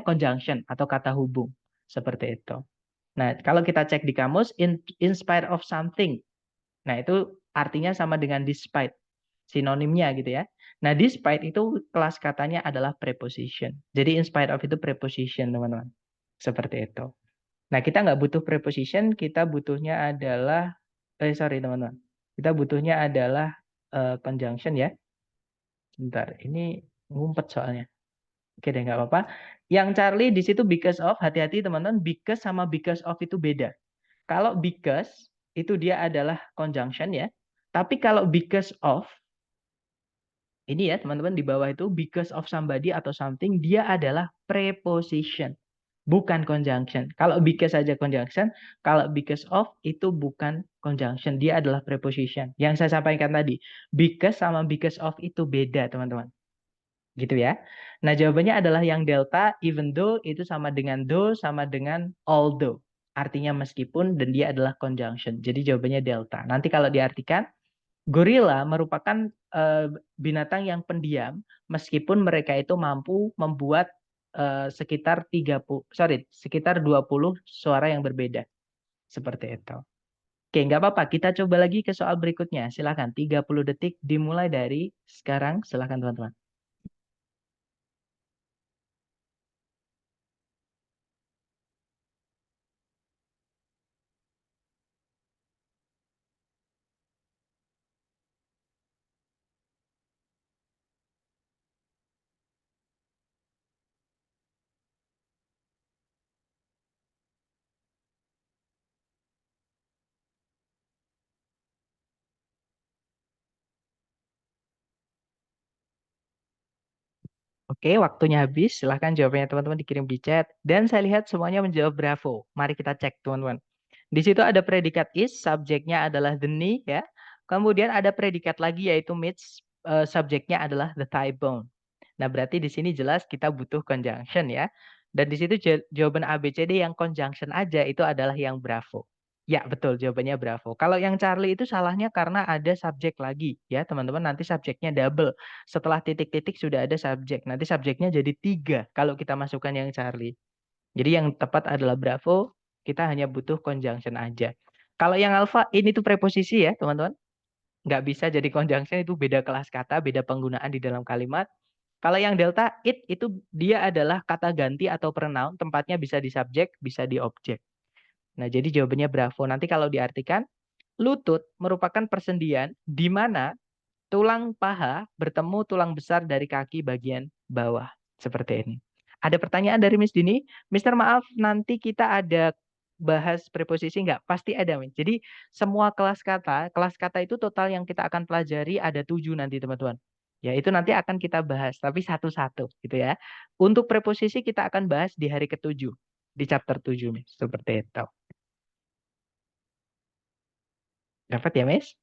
Speaker 1: conjunction atau kata hubung. Seperti itu. Nah, kalau kita cek di kamus, in spite of something. Nah, itu artinya sama dengan despite. Sinonimnya gitu ya. Nah, despite itu kelas katanya adalah preposition. Jadi in spite of itu preposition, teman-teman. Seperti itu. Nah, kita nggak butuh preposition, kita butuhnya adalah, teman-teman. Kita butuhnya adalah conjunction ya. Bentar, ini ngumpet soalnya. Oke deh, nggak apa-apa. Yang Charlie di situ because of, hati-hati teman-teman, because sama because of itu beda. Kalau because, itu dia adalah conjunction ya. Tapi kalau because of, ini ya teman-teman di bawah itu, because of somebody atau something, dia adalah preposition. Bukan conjunction. Kalau because saja conjunction, kalau because of itu bukan conjunction, dia adalah preposition. Yang saya sampaikan tadi, because sama because of itu beda, teman-teman. Gitu ya. Nah, jawabannya adalah yang delta, even though itu sama dengan though, sama dengan although. Artinya meskipun, dan dia adalah conjunction. Jadi jawabannya delta. Nanti kalau diartikan, gorila merupakan binatang yang pendiam, meskipun mereka itu mampu membuat sekitar 20 suara yang berbeda. Seperti itu. Oke, nggak apa-apa. Kita coba lagi ke soal berikutnya. Silakan, 30 detik dimulai dari sekarang. Silakan teman-teman. Oke, waktunya habis. Silahkan jawabannya teman-teman dikirim di chat. Dan saya lihat semuanya menjawab bravo. Mari kita cek, teman-teman. Di situ ada predikat is, subjeknya adalah the knee, ya. Kemudian ada predikat lagi yaitu meets, subjeknya adalah the thigh bone. Nah, berarti di sini jelas kita butuh conjunction ya. Dan di situ jawaban ABCD yang conjunction aja itu adalah yang bravo. Ya, betul jawabannya bravo. Kalau yang Charlie itu salahnya karena ada subjek lagi ya, teman-teman. Nanti subjeknya double. Setelah titik-titik sudah ada subjek. Nanti subjeknya jadi 3 kalau kita masukkan yang Charlie. Jadi yang tepat adalah bravo, kita hanya butuh conjunction aja. Kalau yang alpha, ini tuh preposisi ya, teman-teman. Nggak bisa jadi conjunction, itu beda kelas kata, beda penggunaan di dalam kalimat. Kalau yang delta, it, itu dia adalah kata ganti atau pronoun, tempatnya bisa di subjek, bisa di objek. Nah, jadi jawabannya bravo. Nanti kalau diartikan, lutut merupakan persendian di mana tulang paha bertemu tulang besar dari kaki bagian bawah. Seperti ini. Ada pertanyaan dari Miss Dini? Mister maaf, nanti kita ada bahas preposisi nggak? Pasti ada, Miss. Jadi semua kelas kata itu total yang kita akan pelajari ada 7 nanti, teman-teman. Ya, itu nanti akan kita bahas, tapi satu-satu gitu ya. Untuk preposisi kita akan bahas di hari ke-7, di chapter 7, Miss. Seperti itu. Dapat ya, Miss?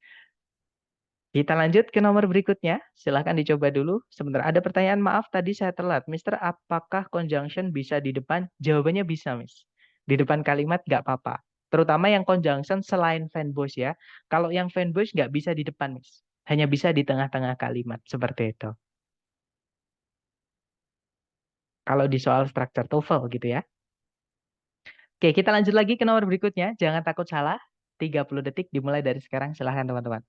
Speaker 1: Kita lanjut ke nomor berikutnya. Silahkan dicoba dulu. Sebentar, ada pertanyaan, maaf tadi saya telat. Mister, apakah conjunction bisa di depan? Jawabannya bisa, Miss. Di depan kalimat nggak apa-apa. Terutama yang conjunction selain fanboys ya. Kalau yang fanboys nggak bisa di depan, Miss. Hanya bisa di tengah-tengah kalimat. Seperti itu. Kalau di soal structure TOEFL gitu ya. Oke, kita lanjut lagi ke nomor berikutnya. Jangan takut salah. 30 detik dimulai dari sekarang. Silahkan teman-teman.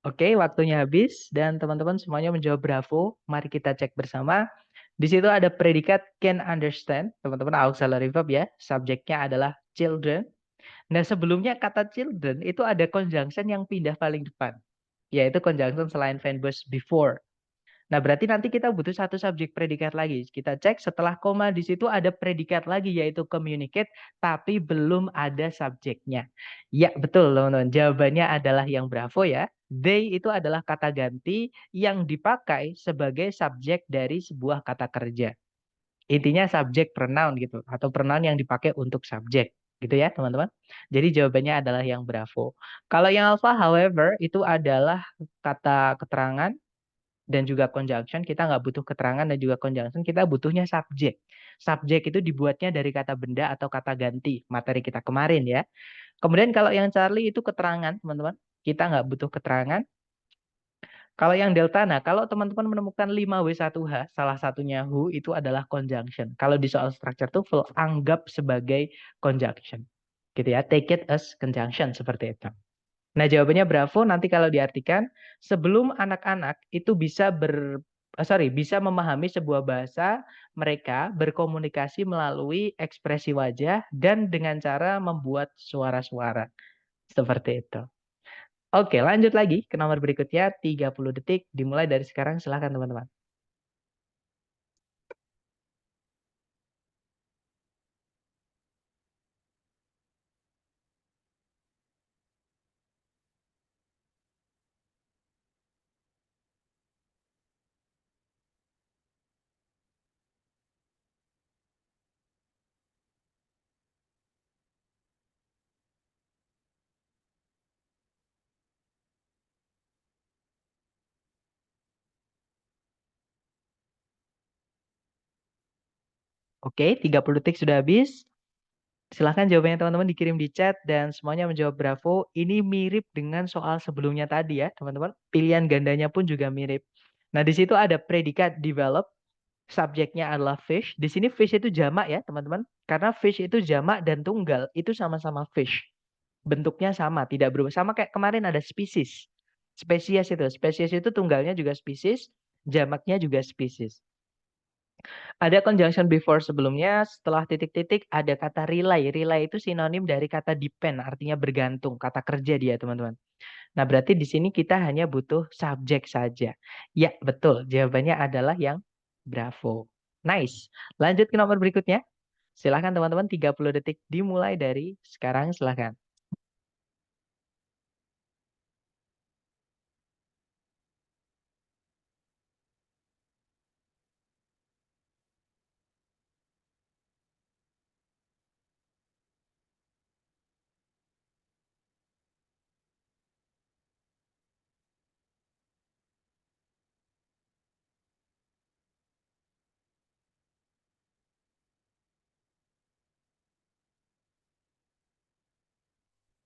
Speaker 1: Oke, waktunya habis dan teman-teman semuanya menjawab bravo. Mari kita cek bersama. Di situ ada predikat can understand, teman-teman auxiliary verb ya. Subjeknya adalah children. Nah, sebelumnya kata children itu ada conjunction yang pindah paling depan, yaitu conjunction selain fanboys before. Nah, berarti nanti kita butuh satu subjek predikat lagi. Kita cek setelah koma di situ ada predikat lagi yaitu communicate, tapi belum ada subjeknya. Ya, betul teman-teman. Jawabannya adalah yang bravo ya. They itu adalah kata ganti yang dipakai sebagai subjek dari sebuah kata kerja. Intinya subjek pronoun gitu, atau pronoun yang dipakai untuk subjek. Gitu ya teman-teman. Jadi jawabannya adalah yang bravo. Kalau yang alpha, however, itu adalah kata keterangan dan juga conjunction. Kita nggak butuh keterangan dan juga conjunction, kita butuhnya subjek. Subjek itu dibuatnya dari kata benda atau kata ganti, materi kita kemarin ya. Kemudian kalau yang Charlie itu keterangan, teman-teman. Kita nggak butuh keterangan. Kalau yang delta, nah kalau teman-teman menemukan 5W1H, salah satunya who itu adalah conjunction. Kalau di soal structure TOEFL, anggap sebagai conjunction. Gitu ya, take it as conjunction, seperti itu. Nah, jawabannya bravo. Nanti kalau diartikan, sebelum anak-anak itu bisa bisa memahami sebuah bahasa, mereka berkomunikasi melalui ekspresi wajah dan dengan cara membuat suara-suara. Seperti itu. Oke, lanjut lagi ke nomor berikutnya, 30 detik. Dimulai dari sekarang, silakan teman-teman. Oke, 30 detik sudah habis. Silahkan jawabannya teman-teman dikirim di chat dan semuanya menjawab bravo. Ini mirip dengan soal sebelumnya tadi ya teman-teman. Pilihan gandanya pun juga mirip. Nah di situ ada predikat develop, subjeknya adalah fish. Di sini fish itu jamak ya teman-teman. Karena fish itu jamak dan tunggal itu sama-sama fish. Bentuknya sama, tidak berubah. Sama kayak kemarin ada species. Spesies itu tunggalnya juga species, jamaknya juga species. Ada conjunction before sebelumnya, setelah titik-titik ada kata rely. Rely itu sinonim dari kata depend, artinya bergantung, kata kerja dia teman-teman. Nah berarti di sini kita hanya butuh subjek saja. Ya betul, jawabannya adalah yang bravo. Nice. Lanjut ke nomor berikutnya. Silahkan teman-teman, 30 detik dimulai dari sekarang, silahkan.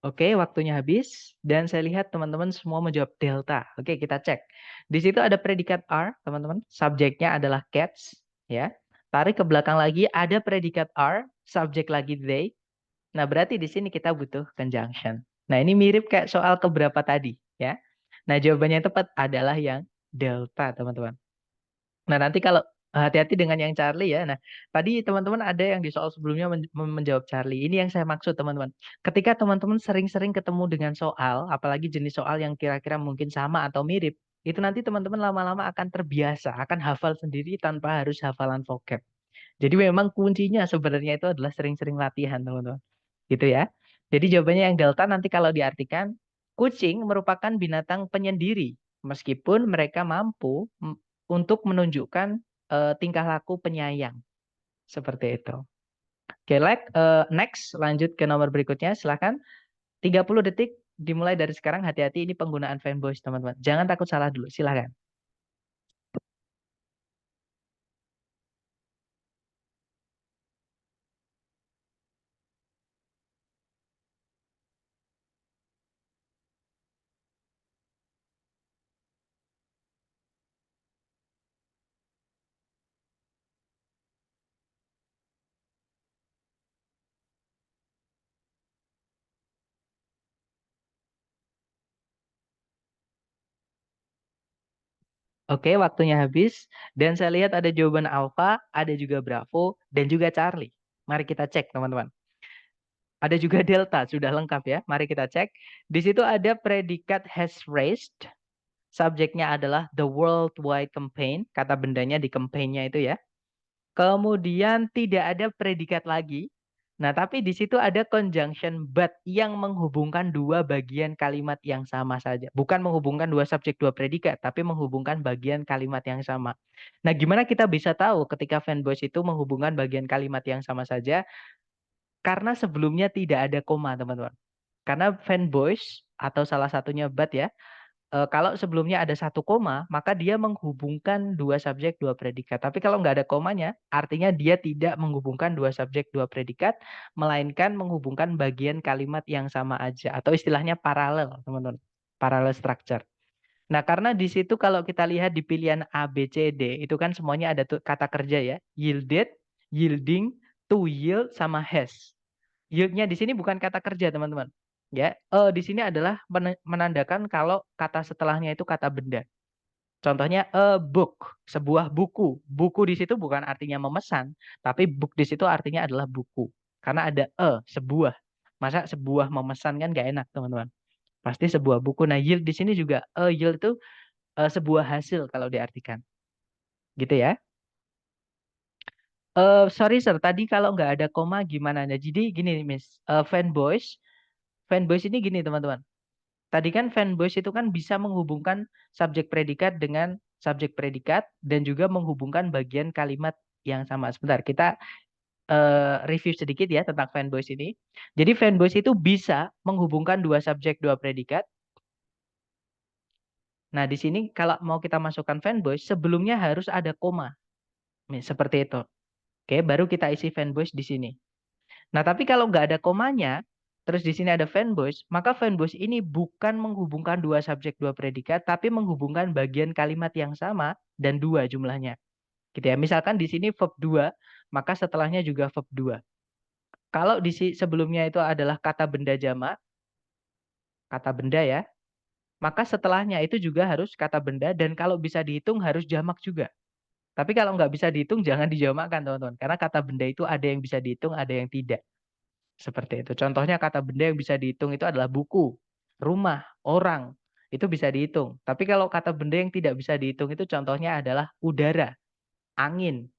Speaker 1: Oke, waktunya habis. Dan saya lihat teman-teman semua menjawab delta. Oke, kita cek. Di situ ada predikat are, teman-teman. Subjeknya adalah cats. Ya. Tarik ke belakang lagi, ada predikat are, subjek lagi they. Nah, berarti di sini kita butuh conjunction. Nah, ini mirip kayak soal keberapa tadi. Ya. Nah, jawabannya yang tepat adalah yang delta, teman-teman. Nah, nanti kalau hati-hati dengan yang Charlie ya. Nah, tadi teman-teman ada yang di soal sebelumnya menjawab Charlie. Ini yang saya maksud, teman-teman. Ketika teman-teman sering-sering ketemu dengan soal, apalagi jenis soal yang kira-kira mungkin sama atau mirip, itu nanti teman-teman lama-lama akan terbiasa, akan hafal sendiri tanpa harus hafalan vocab. Jadi memang kuncinya sebenarnya itu adalah sering-sering latihan, teman-teman. Gitu ya. Jadi jawabannya yang delta nanti kalau diartikan, kucing merupakan binatang penyendiri, meskipun mereka mampu untuk menunjukkan tingkah laku penyayang. Seperti itu. Oke, next, lanjut ke nomor berikutnya, silakan. 30 detik dimulai dari sekarang, hati-hati ini penggunaan fanboys, teman-teman. Jangan takut salah dulu, silakan. Oke, waktunya habis. Dan saya lihat ada jawaban Alpha, ada juga Bravo, dan juga Charlie. Mari kita cek, teman-teman. Ada juga Delta, sudah lengkap ya. Mari kita cek. Di situ ada predikat has raised, subjeknya adalah the worldwide campaign, kata bendanya di campaign-nya itu ya. Kemudian tidak ada predikat lagi. Nah, tapi di situ ada conjunction but yang menghubungkan dua bagian kalimat yang sama saja. Bukan menghubungkan dua subjek, dua predikat, tapi menghubungkan bagian kalimat yang sama. Nah, gimana kita bisa tahu ketika fanboys itu menghubungkan bagian kalimat yang sama saja? Karena sebelumnya tidak ada koma, teman-teman. Karena fanboys atau salah satunya but ya, kalau sebelumnya ada satu koma, maka dia menghubungkan dua subjek, dua predikat. Tapi kalau nggak ada komanya, artinya dia tidak menghubungkan dua subjek, dua predikat, melainkan menghubungkan bagian kalimat yang sama aja. Atau istilahnya paralel, teman-teman. Parallel structure. Nah, karena di situ kalau kita lihat di pilihan A, B, C, D, itu kan semuanya ada kata kerja ya. Yielded, yielding, to yield, sama has. Yield-nya di sini bukan kata kerja, teman-teman. Ya, di sini adalah menandakan kalau kata setelahnya itu kata benda. Contohnya a book, sebuah buku. Buku di situ bukan artinya memesan, tapi book di situ artinya adalah buku. Karena ada sebuah. Masa sebuah memesan kan nggak enak, teman-teman. Pasti sebuah buku. Nah, yield di sini juga yield itu sebuah hasil kalau diartikan. Gitu ya. Sorry sir, tadi kalau nggak ada koma gimana? Nah, jadi gini Miss, fanboys ini gini teman-teman. Tadi kan fanboys itu kan bisa menghubungkan subjek predikat dengan subjek predikat dan juga menghubungkan bagian kalimat yang sama. Sebentar, kita review sedikit ya tentang fanboys ini. Jadi fanboys itu bisa menghubungkan dua subjek, dua predikat. Nah, di sini kalau mau kita masukkan fanboys, sebelumnya harus ada koma. Seperti itu. Oke, baru kita isi fanboys di sini. Nah, tapi kalau nggak ada komanya, terus di sini ada fanboys, maka fanboys ini bukan menghubungkan dua subjek, dua predikat, tapi menghubungkan bagian kalimat yang sama dan dua jumlahnya. Gitu ya. Misalkan di sini verb 2, maka setelahnya juga verb 2. Kalau di sebelumnya itu adalah kata benda jamak, kata benda ya, maka setelahnya itu juga harus kata benda dan kalau bisa dihitung harus jamak juga. Tapi kalau nggak bisa dihitung jangan dijamakkan teman-teman. Karena kata benda itu ada yang bisa dihitung, ada yang tidak. Seperti itu. Contohnya kata benda yang bisa dihitung itu adalah buku, rumah, orang. Itu bisa dihitung. Tapi kalau kata benda yang tidak bisa dihitung itu contohnya adalah udara, angin,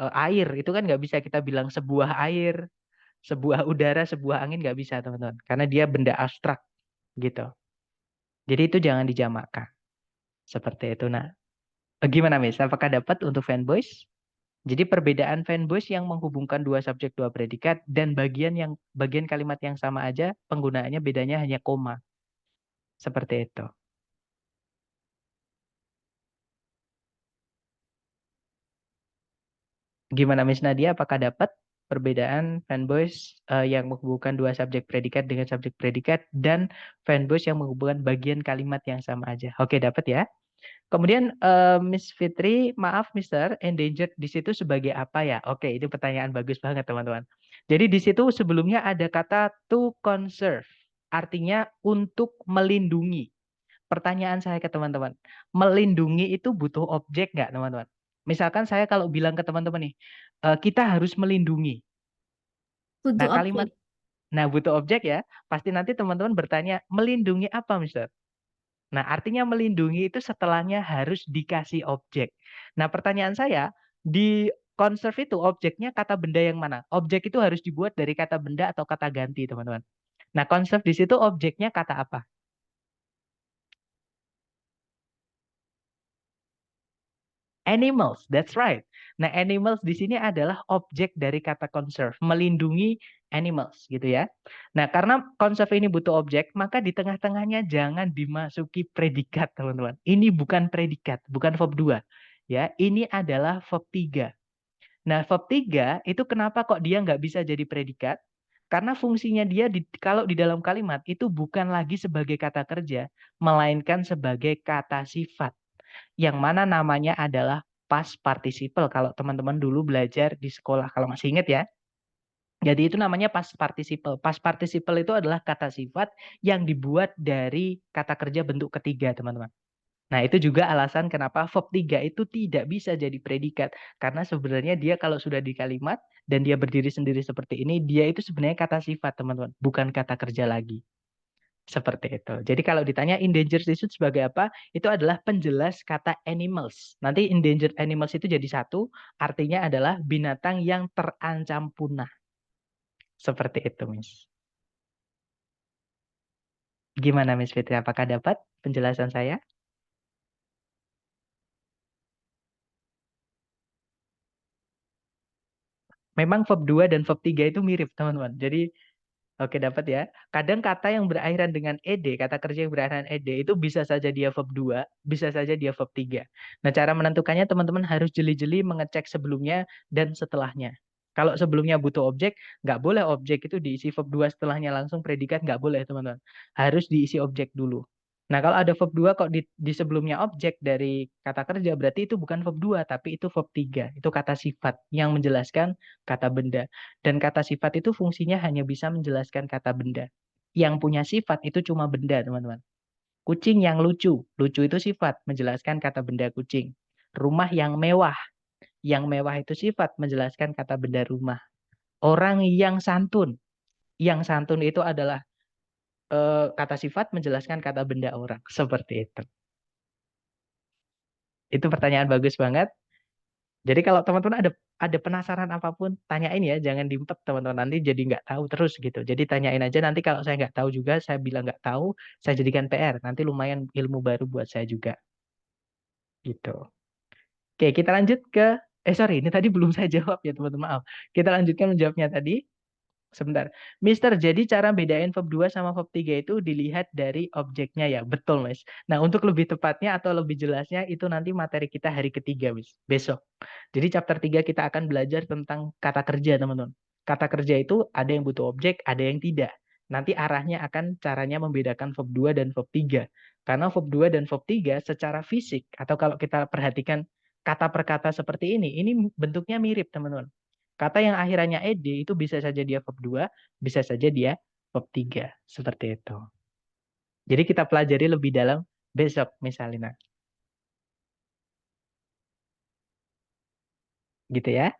Speaker 1: air. Itu kan nggak bisa kita bilang sebuah air, sebuah udara, sebuah angin nggak bisa teman-teman. Karena dia benda abstrak gitu. Jadi itu jangan dijamakkan. Seperti itu. Nah, gimana Miss? Apakah dapat untuk fanboys? Jadi perbedaan fanboys yang menghubungkan dua subjek, dua predikat dan bagian kalimat yang sama aja penggunaannya bedanya hanya koma. Seperti itu. Gimana Miss Nadia? Apakah dapat perbedaan fanboys yang menghubungkan dua subjek predikat dengan subjek predikat dan fanboys yang menghubungkan bagian kalimat yang sama aja? Oke, dapat ya. Kemudian Miss Fitri, maaf Mister, endangered di situ sebagai apa ya? Oke, itu pertanyaan bagus banget teman-teman. Jadi di situ sebelumnya ada kata to conserve, artinya untuk melindungi. Pertanyaan saya ke teman-teman, melindungi itu butuh objek nggak teman-teman? Misalkan saya kalau bilang ke teman-teman nih, kita harus melindungi.
Speaker 4: Butuh
Speaker 1: Nah
Speaker 4: objek.
Speaker 1: kalimat, nah butuh objek ya. Pasti nanti teman-teman bertanya, melindungi apa Mister? Nah, artinya melindungi itu setelahnya harus dikasih objek. Nah, pertanyaan saya, di conserve itu objeknya kata benda yang mana? Objek itu harus dibuat dari kata benda atau kata ganti, teman-teman. Nah, conserve di situ objeknya kata apa? Animals, that's right. Nah, animals di sini adalah objek dari kata conserve, melindungi animals gitu ya. Nah, karena conserve ini butuh objek, maka di tengah-tengahnya jangan dimasuki predikat, teman-teman. Ini bukan predikat, bukan verb 2. Ya, ini adalah verb 3. Nah, verb 3 itu kenapa kok dia nggak bisa jadi predikat? Karena fungsinya dia kalau di dalam kalimat itu bukan lagi sebagai kata kerja, melainkan sebagai kata sifat. Yang mana namanya adalah past participle kalau teman-teman dulu belajar di sekolah kalau masih ingat ya. Jadi itu namanya past participle. Past participle itu adalah kata sifat yang dibuat dari kata kerja bentuk ketiga, teman-teman. Nah, itu juga alasan kenapa verb 3 itu tidak bisa jadi predikat. Karena sebenarnya dia kalau sudah di kalimat dan dia berdiri sendiri seperti ini, dia itu sebenarnya kata sifat, teman-teman. Bukan kata kerja lagi. Seperti itu. Jadi kalau ditanya endangered species sebagai apa, itu adalah penjelas kata animals. Nanti endangered animals itu jadi satu, artinya adalah binatang yang terancam punah. Seperti itu, Miss. Gimana, Miss Fitri? Apakah dapat penjelasan saya? Memang verb 2 dan verb 3 itu mirip, teman-teman. Jadi, oke, dapat ya. Kadang kata yang berakhiran dengan ed, kata kerja yang berakhiran ed, itu bisa saja dia verb 2, bisa saja dia verb 3. Nah, cara menentukannya teman-teman harus jeli-jeli mengecek sebelumnya dan setelahnya. Kalau sebelumnya butuh objek, nggak boleh objek itu diisi verb 2, setelahnya langsung predikat, nggak boleh, teman-teman. Harus diisi objek dulu. Nah, kalau ada verb 2 kok di sebelumnya objek dari kata kerja, berarti itu bukan verb 2, tapi itu verb 3. Itu kata sifat yang menjelaskan kata benda. Dan kata sifat itu fungsinya hanya bisa menjelaskan kata benda. Yang punya sifat itu cuma benda, teman-teman. Kucing yang lucu. Lucu itu sifat, menjelaskan kata benda kucing. Rumah yang mewah itu sifat, menjelaskan kata benda rumah. Orang yang santun. Yang santun itu adalah kata sifat, menjelaskan kata benda orang. Seperti itu. Itu pertanyaan bagus banget. Jadi kalau teman-teman ada penasaran apapun, tanyain ya, jangan diempet teman-teman, nanti jadi nggak tahu terus gitu. Jadi tanyain aja, nanti kalau saya nggak tahu juga, saya bilang nggak tahu, saya jadikan PR, nanti lumayan ilmu baru buat saya juga. Gitu. Oke, kita lanjut ke, sorry, ini tadi belum saya jawab ya teman-teman, maaf. Kita lanjutkan menjawabnya tadi. Sebentar. Mister, jadi cara bedain verb 2 sama verb 3 itu dilihat dari objeknya ya. Betul, Mas. Nah, untuk lebih tepatnya atau lebih jelasnya, itu nanti materi kita hari ketiga, Mas. Besok. Jadi chapter 3 kita akan belajar tentang kata kerja, teman-teman. Kata kerja itu ada yang butuh objek, ada yang tidak. Nanti arahnya akan caranya membedakan verb 2 dan verb 3. Karena verb 2 dan verb 3 secara fisik, atau kalau kita perhatikan kata per kata seperti ini bentuknya mirip, teman-teman. Kata yang akhirannya ed itu bisa saja dia verb 2, bisa saja dia verb 3. Seperti itu. Jadi kita pelajari lebih dalam besok misalnya. Gitu ya.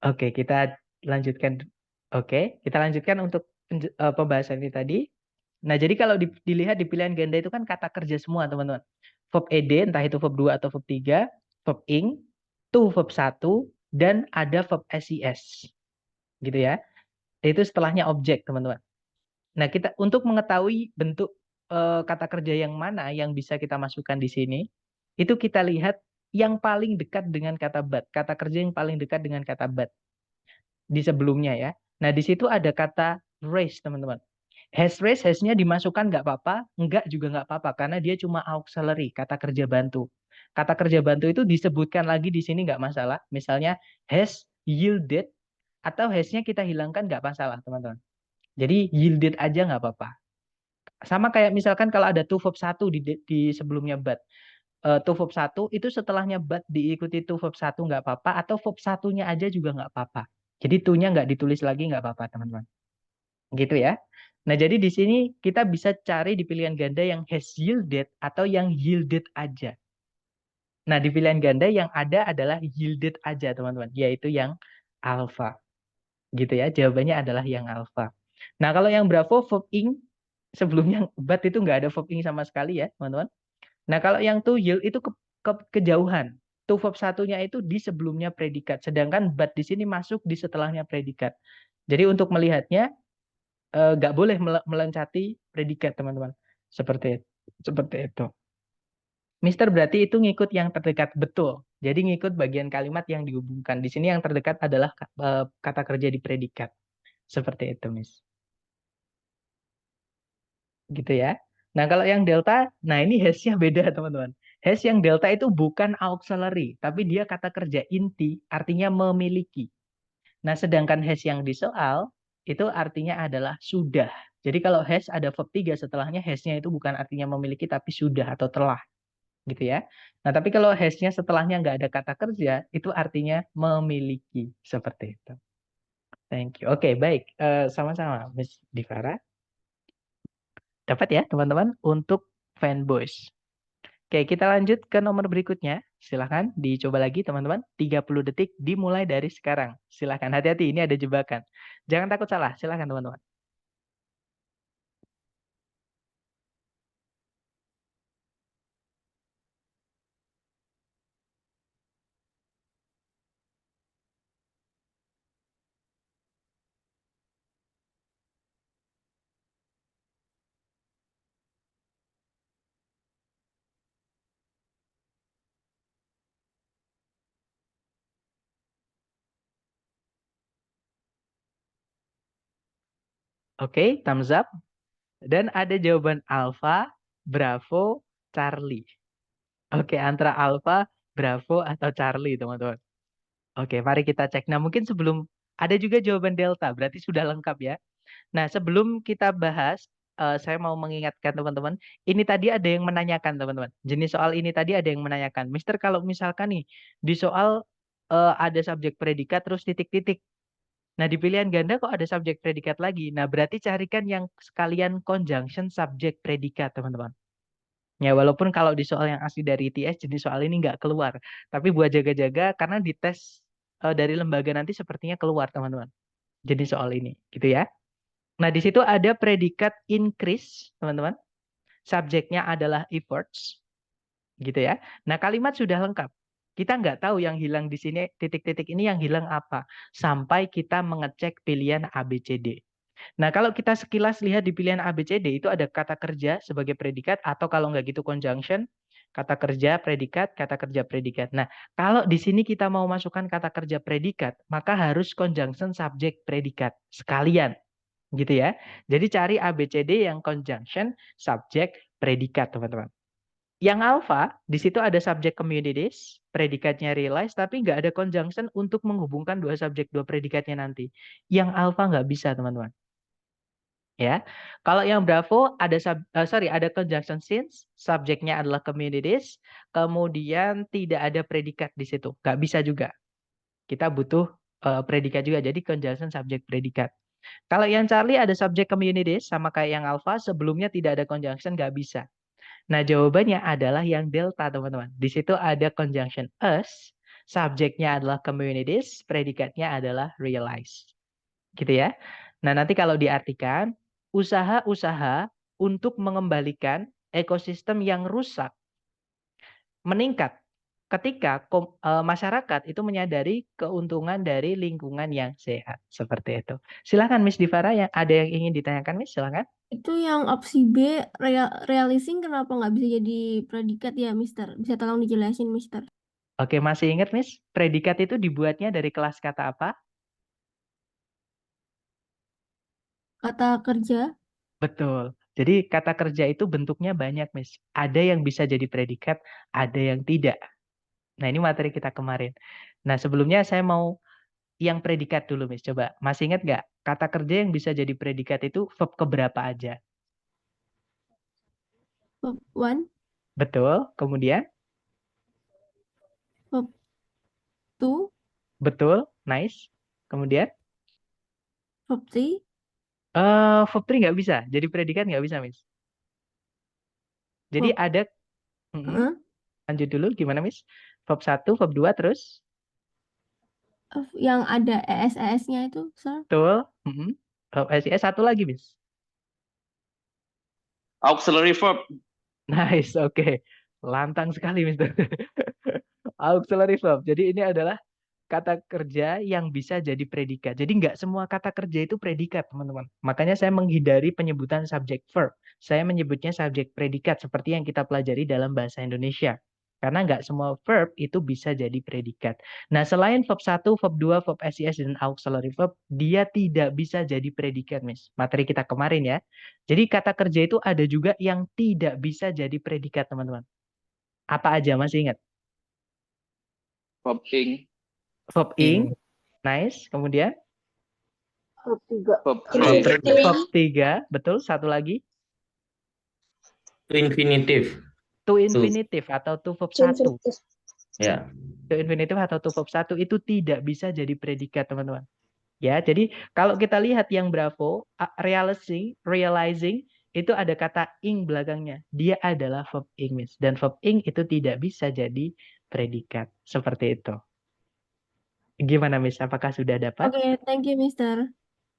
Speaker 1: Oke, kita lanjutkan. Oke, kita lanjutkan untuk pembahasan ini tadi. Nah, jadi kalau dilihat di pilihan ganda itu kan kata kerja semua, teman-teman. Verb ed, entah itu verb 2 atau verb 3, verb ing, to verb 1, dan ada verb SIS. Gitu ya. Itu setelahnya objek, teman-teman. Nah, kita untuk mengetahui bentuk kata kerja yang mana yang bisa kita masukkan di sini, itu kita lihat yang paling dekat dengan kata but. Kata kerja yang paling dekat dengan kata but di sebelumnya ya. Nah, di situ ada kata raise, teman-teman. Has-nya dimasukkan nggak apa-apa, enggak juga nggak apa-apa, karena dia cuma auxiliary, kata kerja bantu. Kata kerja bantu itu disebutkan lagi di sini nggak masalah. Misalnya, has yielded, atau has-nya kita hilangkan nggak masalah, teman-teman. Jadi, yielded aja nggak apa-apa. Sama kayak misalkan kalau ada to verb 1 di sebelumnya but. To verb 1 itu setelahnya but diikuti to verb 1 nggak apa-apa, atau verb 1-nya aja juga nggak apa-apa. Jadi to-nya nggak ditulis lagi nggak apa-apa, teman-teman. Gitu ya. Nah, jadi di sini kita bisa cari di pilihan ganda yang has yielded atau yang yielded aja. Nah, di pilihan ganda yang ada adalah yielded aja, teman-teman, yaitu yang alpha. Gitu ya, jawabannya adalah yang alpha. Nah, kalau yang bravo, verb ing, sebelumnya but itu nggak ada verb ing sama sekali ya, teman-teman. Nah, kalau yang to yield itu kejauhan. To verb satunya itu di sebelumnya predikat, sedangkan but di sini masuk di setelahnya predikat. Jadi untuk melihatnya, nggak boleh melencati predikat, teman-teman. Seperti itu. Mister berarti itu ngikut yang terdekat, betul. Jadi ngikut bagian kalimat yang dihubungkan. Di sini yang terdekat adalah kata kerja di predikat. Seperti itu, Miss. Gitu ya. Nah, kalau yang delta, nah ini has-nya beda, teman-teman. Has yang delta itu bukan auxiliary, tapi dia kata kerja inti, artinya memiliki. Nah, sedangkan has yang di soal, itu artinya adalah sudah. Jadi kalau has ada verb 3 setelahnya, has-nya itu bukan artinya memiliki, tapi sudah atau telah. Gitu ya. Nah, tapi kalau has-nya setelahnya nggak ada kata kerja, itu artinya memiliki. Seperti itu. Thank you. Oke, baik. Sama-sama, Miss Divara. Dapat ya, teman-teman, untuk fanboys. Oke, kita lanjut ke nomor berikutnya. Silahkan dicoba lagi, teman-teman. 30 detik dimulai dari sekarang. Silahkan, hati-hati, ini ada jebakan. Jangan takut salah, silahkan, teman-teman. Oke, thumbs up. Dan ada jawaban Alpha, Bravo, Charlie. Oke, antara Alpha, Bravo, atau Charlie, teman-teman. Oke, mari kita cek. Nah, mungkin sebelum ada juga jawaban Delta, berarti sudah lengkap ya. Nah, sebelum kita bahas, saya mau mengingatkan teman-teman, ini tadi ada yang menanyakan, teman-teman. Jenis soal ini tadi ada yang menanyakan. Mister, kalau misalkan nih, di soal ada subjek predikat terus titik-titik. Nah, di pilihan ganda kok ada subjek predikat lagi. Nah, berarti carikan yang sekalian conjunction subjek predikat, teman-teman. Ya, walaupun kalau di soal yang asli dari ITS, jenis soal ini nggak keluar. Tapi buat jaga-jaga, karena di tes dari lembaga nanti sepertinya keluar, teman-teman. Jenis soal ini, gitu ya. Nah, di situ ada predikat increase, teman-teman. Subjeknya adalah efforts, gitu ya. Nah, kalimat sudah lengkap. Kita nggak tahu yang hilang di sini, titik-titik ini yang hilang apa. Sampai kita mengecek pilihan ABCD. Nah, kalau kita sekilas lihat di pilihan ABCD, itu ada kata kerja sebagai predikat, atau kalau nggak gitu conjunction, kata kerja predikat, kata kerja predikat. Nah, kalau di sini kita mau masukkan kata kerja predikat, maka harus conjunction subjek predikat sekalian. Gitu ya. Jadi cari ABCD yang conjunction subjek predikat, teman-teman. Yang alpha, di situ ada subjek communities, predikatnya realize, tapi nggak ada conjunction untuk menghubungkan dua subjek, dua predikatnya nanti. Yang alpha nggak bisa, teman-teman. Ya, kalau yang bravo ada ada conjunction since, subjeknya adalah communities, kemudian tidak ada predikat di situ, nggak bisa juga. Kita butuh predikat juga, jadi conjunction subjek predikat. Kalau yang Charlie ada subjek communities, sama kayak yang alpha, sebelumnya tidak ada conjunction, nggak bisa. Nah, jawabannya adalah yang delta, teman-teman. Di situ ada conjunction us, subjeknya adalah communities, predikatnya adalah realize. Gitu ya. Nah, nanti kalau diartikan, usaha-usaha untuk mengembalikan ekosistem yang rusak meningkat ketika masyarakat itu menyadari keuntungan dari lingkungan yang sehat. Seperti itu. Silakan Miss Divara, yang ada yang ingin ditanyakan, Miss, silakan.
Speaker 4: Itu yang opsi B, realizing kenapa nggak bisa jadi predikat ya, Mister? Bisa tolong dijelasin, Mister?
Speaker 1: Oke, masih ingat, Miss? Predikat itu dibuatnya dari kelas kata apa?
Speaker 4: Kata kerja.
Speaker 1: Betul. Jadi kata kerja itu bentuknya banyak, Miss. Ada yang bisa jadi predikat, ada yang tidak. Nah, ini materi kita kemarin. Nah, sebelumnya saya mau yang predikat dulu, Miss. Coba, masih ingat nggak? Kata kerja yang bisa jadi predikat itu verb keberapa aja?
Speaker 4: Verb 1,
Speaker 1: Betul. Kemudian?
Speaker 4: verb 2,
Speaker 1: Betul. Nice. Kemudian?
Speaker 4: verb 3.
Speaker 1: Verb 3 nggak bisa. Jadi predikat nggak bisa, Miss. Jadi
Speaker 4: Verb,
Speaker 1: ada... Lanjut dulu, gimana, Miss? Verb 1, verb 2, terus?
Speaker 4: yang ada ES-ES-nya itu, Sir.
Speaker 1: Betul. Verb SIS satu lagi, Miss.
Speaker 2: Auxiliary verb.
Speaker 1: Nice, oke. Lantang sekali, Mister. Auxiliary verb. Jadi ini adalah kata kerja yang bisa jadi predikat. Jadi nggak semua kata kerja itu predikat, teman-teman. Makanya saya menghindari penyebutan subject verb. Saya menyebutnya subject predikat seperti yang kita pelajari dalam bahasa Indonesia. Karena nggak semua verb itu bisa jadi predikat. Nah, selain verb 1, verb 2, verb SIS, dan auxiliary verb, dia tidak bisa jadi predikat, Miss. Materi kita kemarin ya. Jadi kata kerja itu ada juga yang tidak bisa jadi predikat, teman-teman. Apa aja, masih ingat?
Speaker 2: Verb ing.
Speaker 1: Verb ing, nice. Kemudian?
Speaker 3: Verb 3.
Speaker 2: Verb
Speaker 3: Infinitive.
Speaker 1: Verb 3, betul. Satu lagi.
Speaker 6: To infinitive.
Speaker 1: To infinitive atau to verb 1.
Speaker 3: Infinitive.
Speaker 6: Ya.
Speaker 1: To infinitive atau to verb 1 itu tidak bisa jadi predikat, teman-teman. Ya, jadi kalau kita lihat yang bravo, realizing itu ada kata ing belakangnya. Dia adalah verb ing, Miss. Dan verb ing itu tidak bisa jadi predikat. Seperti itu. Gimana, Miss? Apakah sudah dapat?
Speaker 4: Oke, thank you, Mister.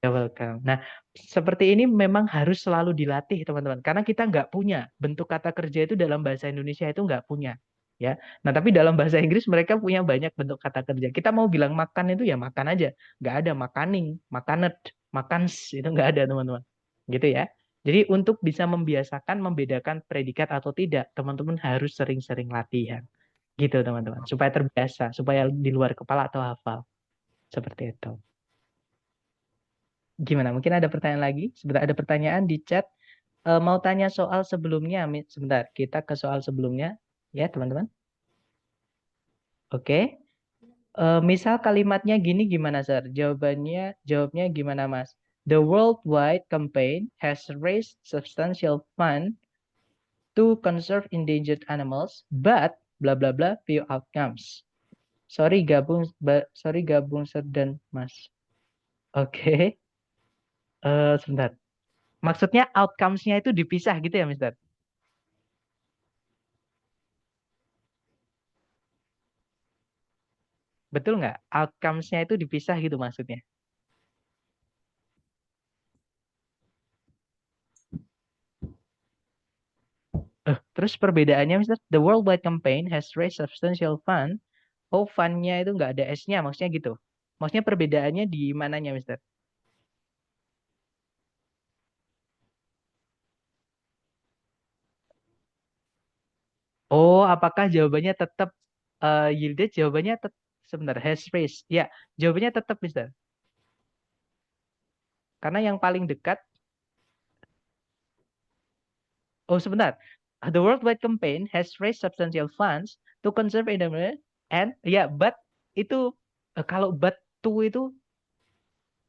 Speaker 1: You're welcome. Nah, seperti ini memang harus selalu dilatih, teman-teman. Karena kita nggak punya bentuk kata kerja itu dalam bahasa Indonesia itu nggak punya. Ya. Nah, tapi dalam bahasa Inggris mereka punya banyak bentuk kata kerja. Kita mau bilang makan itu ya makan aja. Nggak ada makaning, makanet, makans, itu nggak ada, teman-teman. Gitu ya. Jadi untuk bisa membiasakan membedakan predikat atau tidak, teman-teman harus sering-sering latihan. Gitu, teman-teman. Supaya terbiasa, supaya di luar kepala atau hafal. Seperti itu. Gimana? Mungkin ada pertanyaan lagi? Sebentar, ada pertanyaan di chat. Mau tanya soal sebelumnya, sebentar. Kita ke soal sebelumnya, ya teman-teman. Oke. Misal kalimatnya gini gimana, Sir? Jawabnya gimana, Mas? The worldwide campaign has raised substantial fund to conserve endangered animals, but bla bla bla few outcomes. Sorry gabung Sir dan Mas. Oke. Sebentar. Maksudnya outcomes-nya itu dipisah gitu ya, Mister? Betul nggak? Outcomes-nya itu dipisah gitu maksudnya. Terus perbedaannya, Mister? The worldwide campaign has raised substantial fund. Oh, fund-nya itu nggak ada S-nya, maksudnya gitu. Maksudnya perbedaannya di mananya, Mister? Oh, apakah jawabannya tetap yielded? Jawabannya sebentar, has raised. Ya, jawabannya tetap, Mister. Karena yang paling dekat. Oh, sebentar. The worldwide campaign has raised substantial funds to conserve environment and ya, but itu kalau but to itu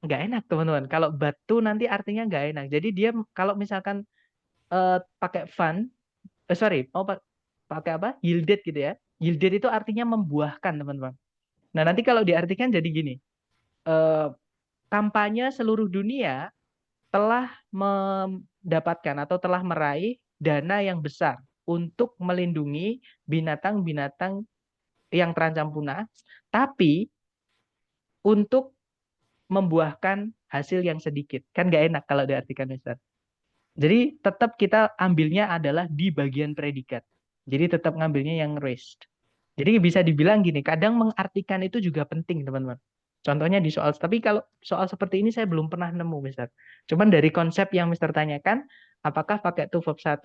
Speaker 1: nggak enak, teman-teman. Kalau but to nanti artinya nggak enak. Jadi dia kalau misalkan pakai fund, sorry, mau pakai apa? Yielded gitu ya. Yielded itu artinya membuahkan, teman-teman. Nah, nanti kalau diartikan jadi gini. Kampanye seluruh dunia telah mendapatkan atau telah meraih dana yang besar untuk melindungi binatang-binatang yang terancam punah, tapi untuk membuahkan hasil yang sedikit. Kan nggak enak kalau diartikan, Ustaz. Jadi tetap kita ambilnya adalah di bagian predikat. Jadi tetap ngambilnya yang raised. Jadi bisa dibilang gini, kadang mengartikan itu juga penting, teman-teman. Contohnya di soal, tapi kalau soal seperti ini saya belum pernah nemu, Mister. Cuman dari konsep yang Mister tanyakan, apakah pakai to verb 1,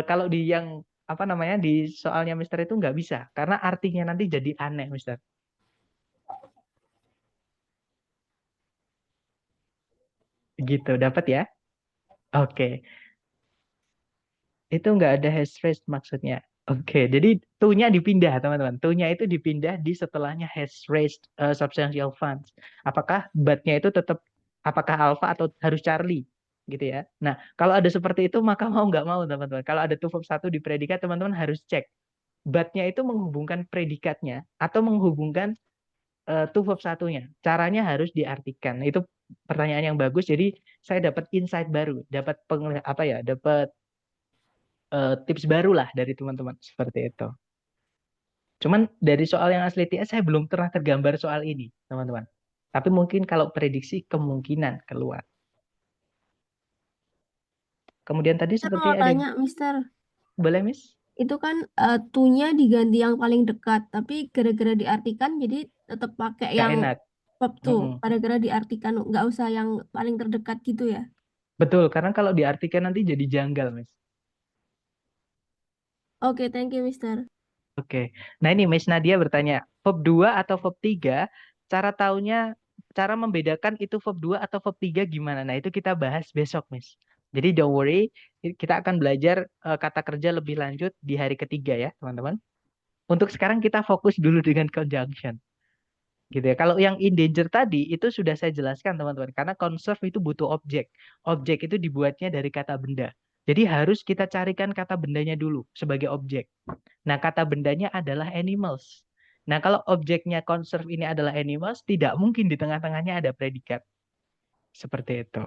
Speaker 1: kalau di yang apa namanya di soalnya Mister itu nggak bisa, karena artinya nanti jadi aneh, Mister. Gitu, dapat ya? Oke. Itu nggak ada has raised maksudnya. Oke, jadi to-nya dipindah, teman-teman. To-nya itu dipindah di setelahnya has raised substantial funds. Apakah but-nya itu tetap apakah alpha atau harus Charlie? Gitu ya. Nah, kalau ada seperti itu maka mau nggak mau, teman-teman. Kalau ada to verb 1 di predikat, teman-teman harus cek. But-nya itu menghubungkan predikatnya atau menghubungkan to verb 1-nya. Caranya harus diartikan. Itu pertanyaan yang bagus. Jadi saya dapat insight baru, dapat dapat tips baru lah dari teman-teman seperti itu. Cuman dari soal yang asli TS saya belum pernah tergambar soal ini, teman-teman. Tapi mungkin kalau prediksi kemungkinan keluar. Kemudian tadi
Speaker 4: Saya
Speaker 1: seperti
Speaker 4: mau
Speaker 1: ada
Speaker 4: tanya, Mister.
Speaker 1: boleh, Miss?
Speaker 4: Itu kan to-nya diganti yang paling dekat, tapi gara-gara diartikan jadi tetap pakai
Speaker 1: Gak
Speaker 4: yang
Speaker 1: enak.
Speaker 4: verb to.
Speaker 1: Mm-mm.
Speaker 4: Gara-gara diartikan, nggak usah yang paling terdekat gitu ya.
Speaker 1: Betul, karena kalau diartikan nanti jadi janggal, Miss.
Speaker 4: Oke, thank you, Mister.
Speaker 1: Oke. Nah, ini Miss Nadia bertanya, verb 2 atau verb 3, cara membedakan itu verb 2 atau verb 3 gimana? Nah, itu kita bahas besok, Miss. Jadi don't worry, kita akan belajar kata kerja lebih lanjut di hari ketiga ya, teman-teman. Untuk sekarang kita fokus dulu dengan conjunction. Gitu ya. Kalau yang in danger tadi itu sudah saya jelaskan, teman-teman, karena conserve itu butuh objek. Objek itu dibuatnya dari kata benda. Jadi harus kita carikan kata bendanya dulu sebagai objek. Nah, kata bendanya adalah animals. Nah, kalau objeknya conserve ini adalah animals, tidak mungkin di tengah-tengahnya ada predikat. Seperti itu.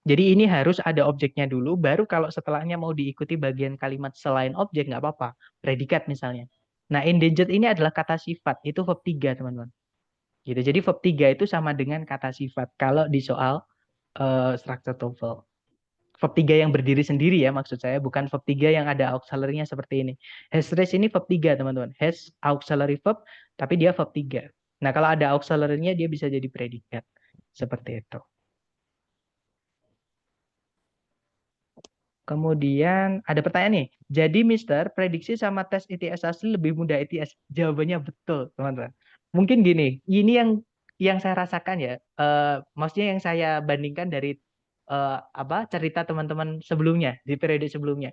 Speaker 1: Jadi ini harus ada objeknya dulu, baru kalau setelahnya mau diikuti bagian kalimat selain objek, nggak apa-apa. Predikat misalnya. Nah, endangered ini adalah kata sifat. Itu verb 3, teman-teman. Gitu. Jadi verb 3 itu sama dengan kata sifat kalau di soal structure TOEFL. Verb 3 yang berdiri sendiri ya maksud saya, bukan verb 3 yang ada auxiliary-nya seperti ini. Has raised ini verb 3, teman-teman. Has auxiliary verb, tapi dia verb 3. Nah, kalau ada auxiliary-nya dia bisa jadi predikat. Seperti itu. Kemudian ada pertanyaan nih. Jadi Mister, prediksi sama tes ITS asli lebih mudah ITS. Jawabannya betul, teman-teman. Mungkin gini, ini yang yang saya rasakan ya, maksudnya yang saya bandingkan dari cerita teman-teman sebelumnya di periode sebelumnya.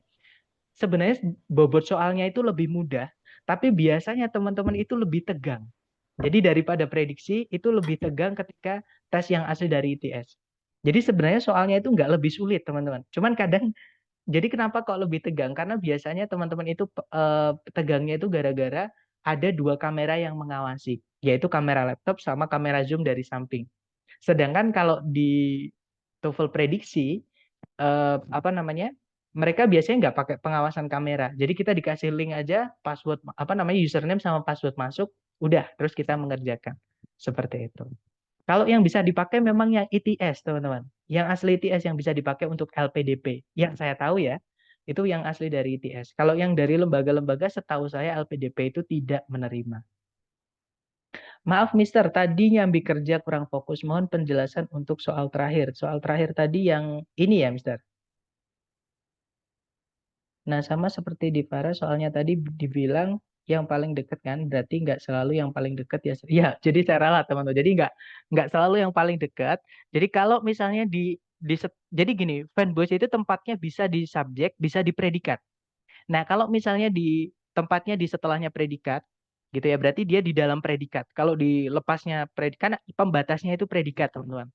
Speaker 1: Sebenarnya bobot soalnya itu lebih mudah, tapi biasanya teman-teman itu lebih tegang. Jadi daripada prediksi itu lebih tegang ketika tes yang asli dari ITS. Jadi sebenarnya soalnya itu nggak lebih sulit teman-teman. Cuman kadang jadi kenapa kok lebih tegang? Karena biasanya teman-teman itu tegangnya itu gara-gara ada 2 kamera yang mengawasi, yaitu kamera laptop sama kamera zoom dari samping. Sedangkan kalau di TOEFL prediksi mereka biasanya nggak pakai pengawasan kamera. Jadi kita dikasih link aja, password username sama password masuk, udah terus kita mengerjakan. Seperti itu. Kalau yang bisa dipakai memang yang ITS, teman-teman. Yang asli ITS yang bisa dipakai untuk LPDP. Yang saya tahu ya, itu yang asli dari ITS. Kalau yang dari lembaga-lembaga, setahu saya LPDP itu tidak menerima. Maaf, Mister, tadi nyambi kerja kurang fokus. Mohon penjelasan untuk soal terakhir. Soal terakhir tadi yang ini ya, Mister. Nah, sama seperti di Farah, soalnya tadi dibilang yang paling dekat kan, berarti nggak selalu yang paling dekat ya. Ya, jadi saya ralat teman-teman. Jadi nggak selalu yang paling dekat. Jadi kalau misalnya jadi gini, fanbase itu tempatnya bisa di subjek, bisa di predikat. Nah, kalau misalnya di tempatnya di setelahnya predikat, gitu ya, berarti dia di dalam predikat. Kalau di lepasnya predikat, pembatasnya itu predikat, teman-teman.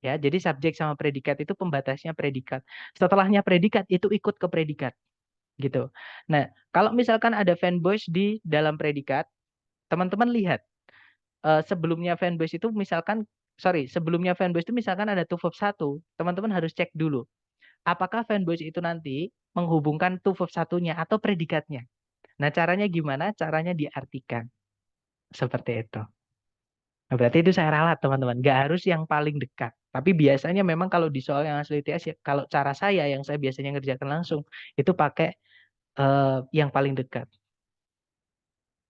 Speaker 1: Ya, jadi subjek sama predikat itu pembatasnya predikat. Setelahnya predikat itu ikut ke predikat gitu. Nah, kalau misalkan ada fanbase di dalam predikat, teman-teman lihat sebelumnya fanbase itu sebelumnya fanbase itu misalkan ada to verb 1, teman-teman harus cek dulu. Apakah fanbase itu nanti menghubungkan to verb 1-nya atau predikatnya. Nah, caranya gimana? Caranya diartikan. Seperti itu. Nah, berarti itu saya ralat, teman-teman. Nggak harus yang paling dekat. Tapi biasanya memang kalau di soal yang asli ITS, ya, kalau cara saya yang saya biasanya ngerjakan langsung, itu pakai yang paling dekat.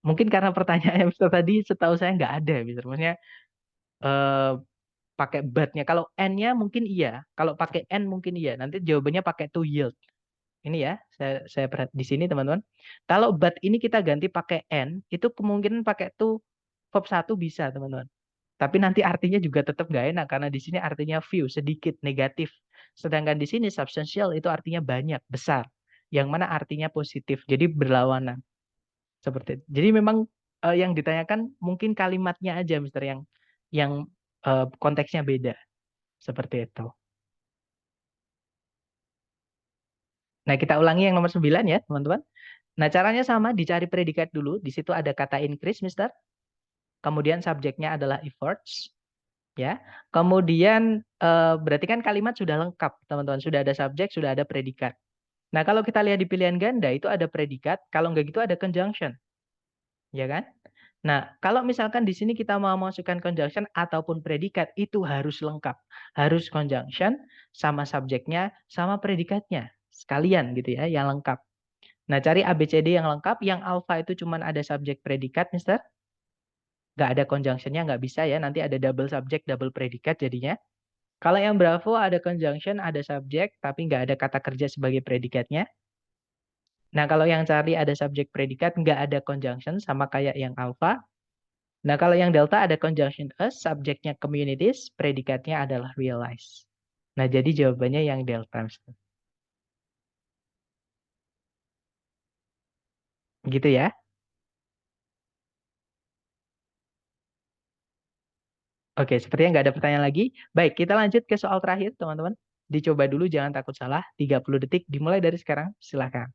Speaker 1: Mungkin karena pertanyaannya Mister tadi setahu saya nggak ada Mister. Maksudnya pakai but-nya. Kalau N-nya mungkin iya. Kalau pakai N mungkin iya. Nanti jawabannya pakai to yield. Ini ya, saya di sini teman-teman. Kalau but ini kita ganti pakai N, itu kemungkinan pakai to verb 1 bisa teman-teman. Tapi nanti artinya juga tetap nggak enak karena di sini artinya few, sedikit, negatif. Sedangkan di sini substantial itu artinya banyak, besar. Yang mana artinya positif. Jadi berlawanan. Seperti itu. Jadi memang yang ditanyakan mungkin kalimatnya aja Mister yang konteksnya beda. Seperti itu. Nah, kita ulangi yang nomor 9 ya, teman-teman. Nah, caranya sama, dicari predikat dulu. Di situ ada kata increase, Mister. Kemudian subjeknya adalah efforts. Ya. Kemudian berarti kan kalimat sudah lengkap, teman-teman. Sudah ada subjek, sudah ada predikat. Nah, kalau kita lihat di pilihan ganda itu ada predikat, kalau enggak gitu ada conjunction. Ya kan? Nah, kalau misalkan di sini kita mau masukkan conjunction ataupun predikat, itu harus lengkap. Harus conjunction sama subjeknya, sama predikatnya. Sekalian gitu ya, yang lengkap. Nah, cari ABCD yang lengkap. Yang alpha itu cuma ada subjek predikat, Mister. Nggak ada conjunction-nya, nggak bisa ya. Nanti ada double subjek, double predikat jadinya. Kalau yang Bravo ada conjunction, ada subjek, tapi nggak ada kata kerja sebagai predikatnya. Nah, kalau yang Charlie ada subjek predikat, nggak ada conjunction, sama kayak yang Alpha. Nah, kalau yang Delta ada conjunction us, subjeknya communities, predikatnya adalah realize. Nah, jadi jawabannya yang Delta. Gitu ya. Oke, sepertinya nggak ada pertanyaan lagi. Baik, kita lanjut ke soal terakhir, teman-teman. Dicoba dulu, jangan takut salah. 30 detik, dimulai dari sekarang. Silakan.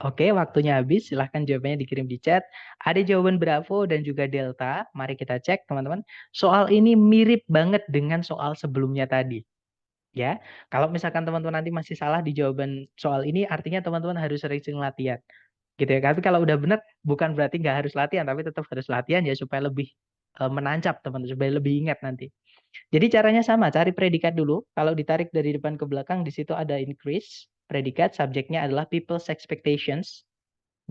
Speaker 1: Oke, waktunya habis. Silahkan jawabannya dikirim di chat. Ada jawaban Bravo dan juga Delta. Mari kita cek, teman-teman. Soal ini mirip banget dengan soal sebelumnya tadi. Ya, kalau misalkan teman-teman nanti masih salah di jawaban soal ini, artinya teman-teman harus sering-sering latihan. Gitu ya. Tapi kalau udah benar, bukan berarti nggak harus latihan, tapi tetap harus latihan ya supaya lebih menancap teman-teman, supaya lebih ingat nanti. Jadi caranya sama, cari predikat dulu. Kalau ditarik dari depan ke belakang, di situ ada increase, predikat, subjeknya adalah people's expectations,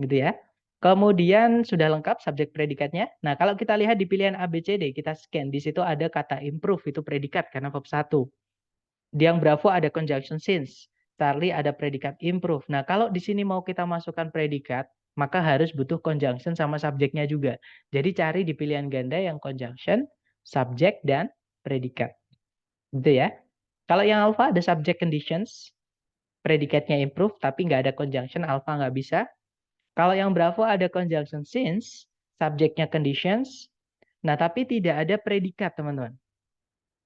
Speaker 1: gitu ya. Kemudian sudah lengkap subjek predikatnya. Nah, kalau kita lihat di pilihan A, B, C, D, kita scan, di situ ada kata improve, itu predikat karena verb 1. Di yang Bravo ada conjunction since. Charlie ada predikat improve. Nah, kalau di sini mau kita masukkan predikat, maka harus butuh conjunction sama subjeknya juga. Jadi cari di pilihan ganda yang conjunction, subjek, dan predikat. Gitu ya. Kalau yang alpha ada subject conditions, predikatnya improve, tapi nggak ada conjunction, alpha nggak bisa. Kalau yang Bravo ada conjunction since, subjeknya conditions, nah tapi tidak ada predikat teman-teman.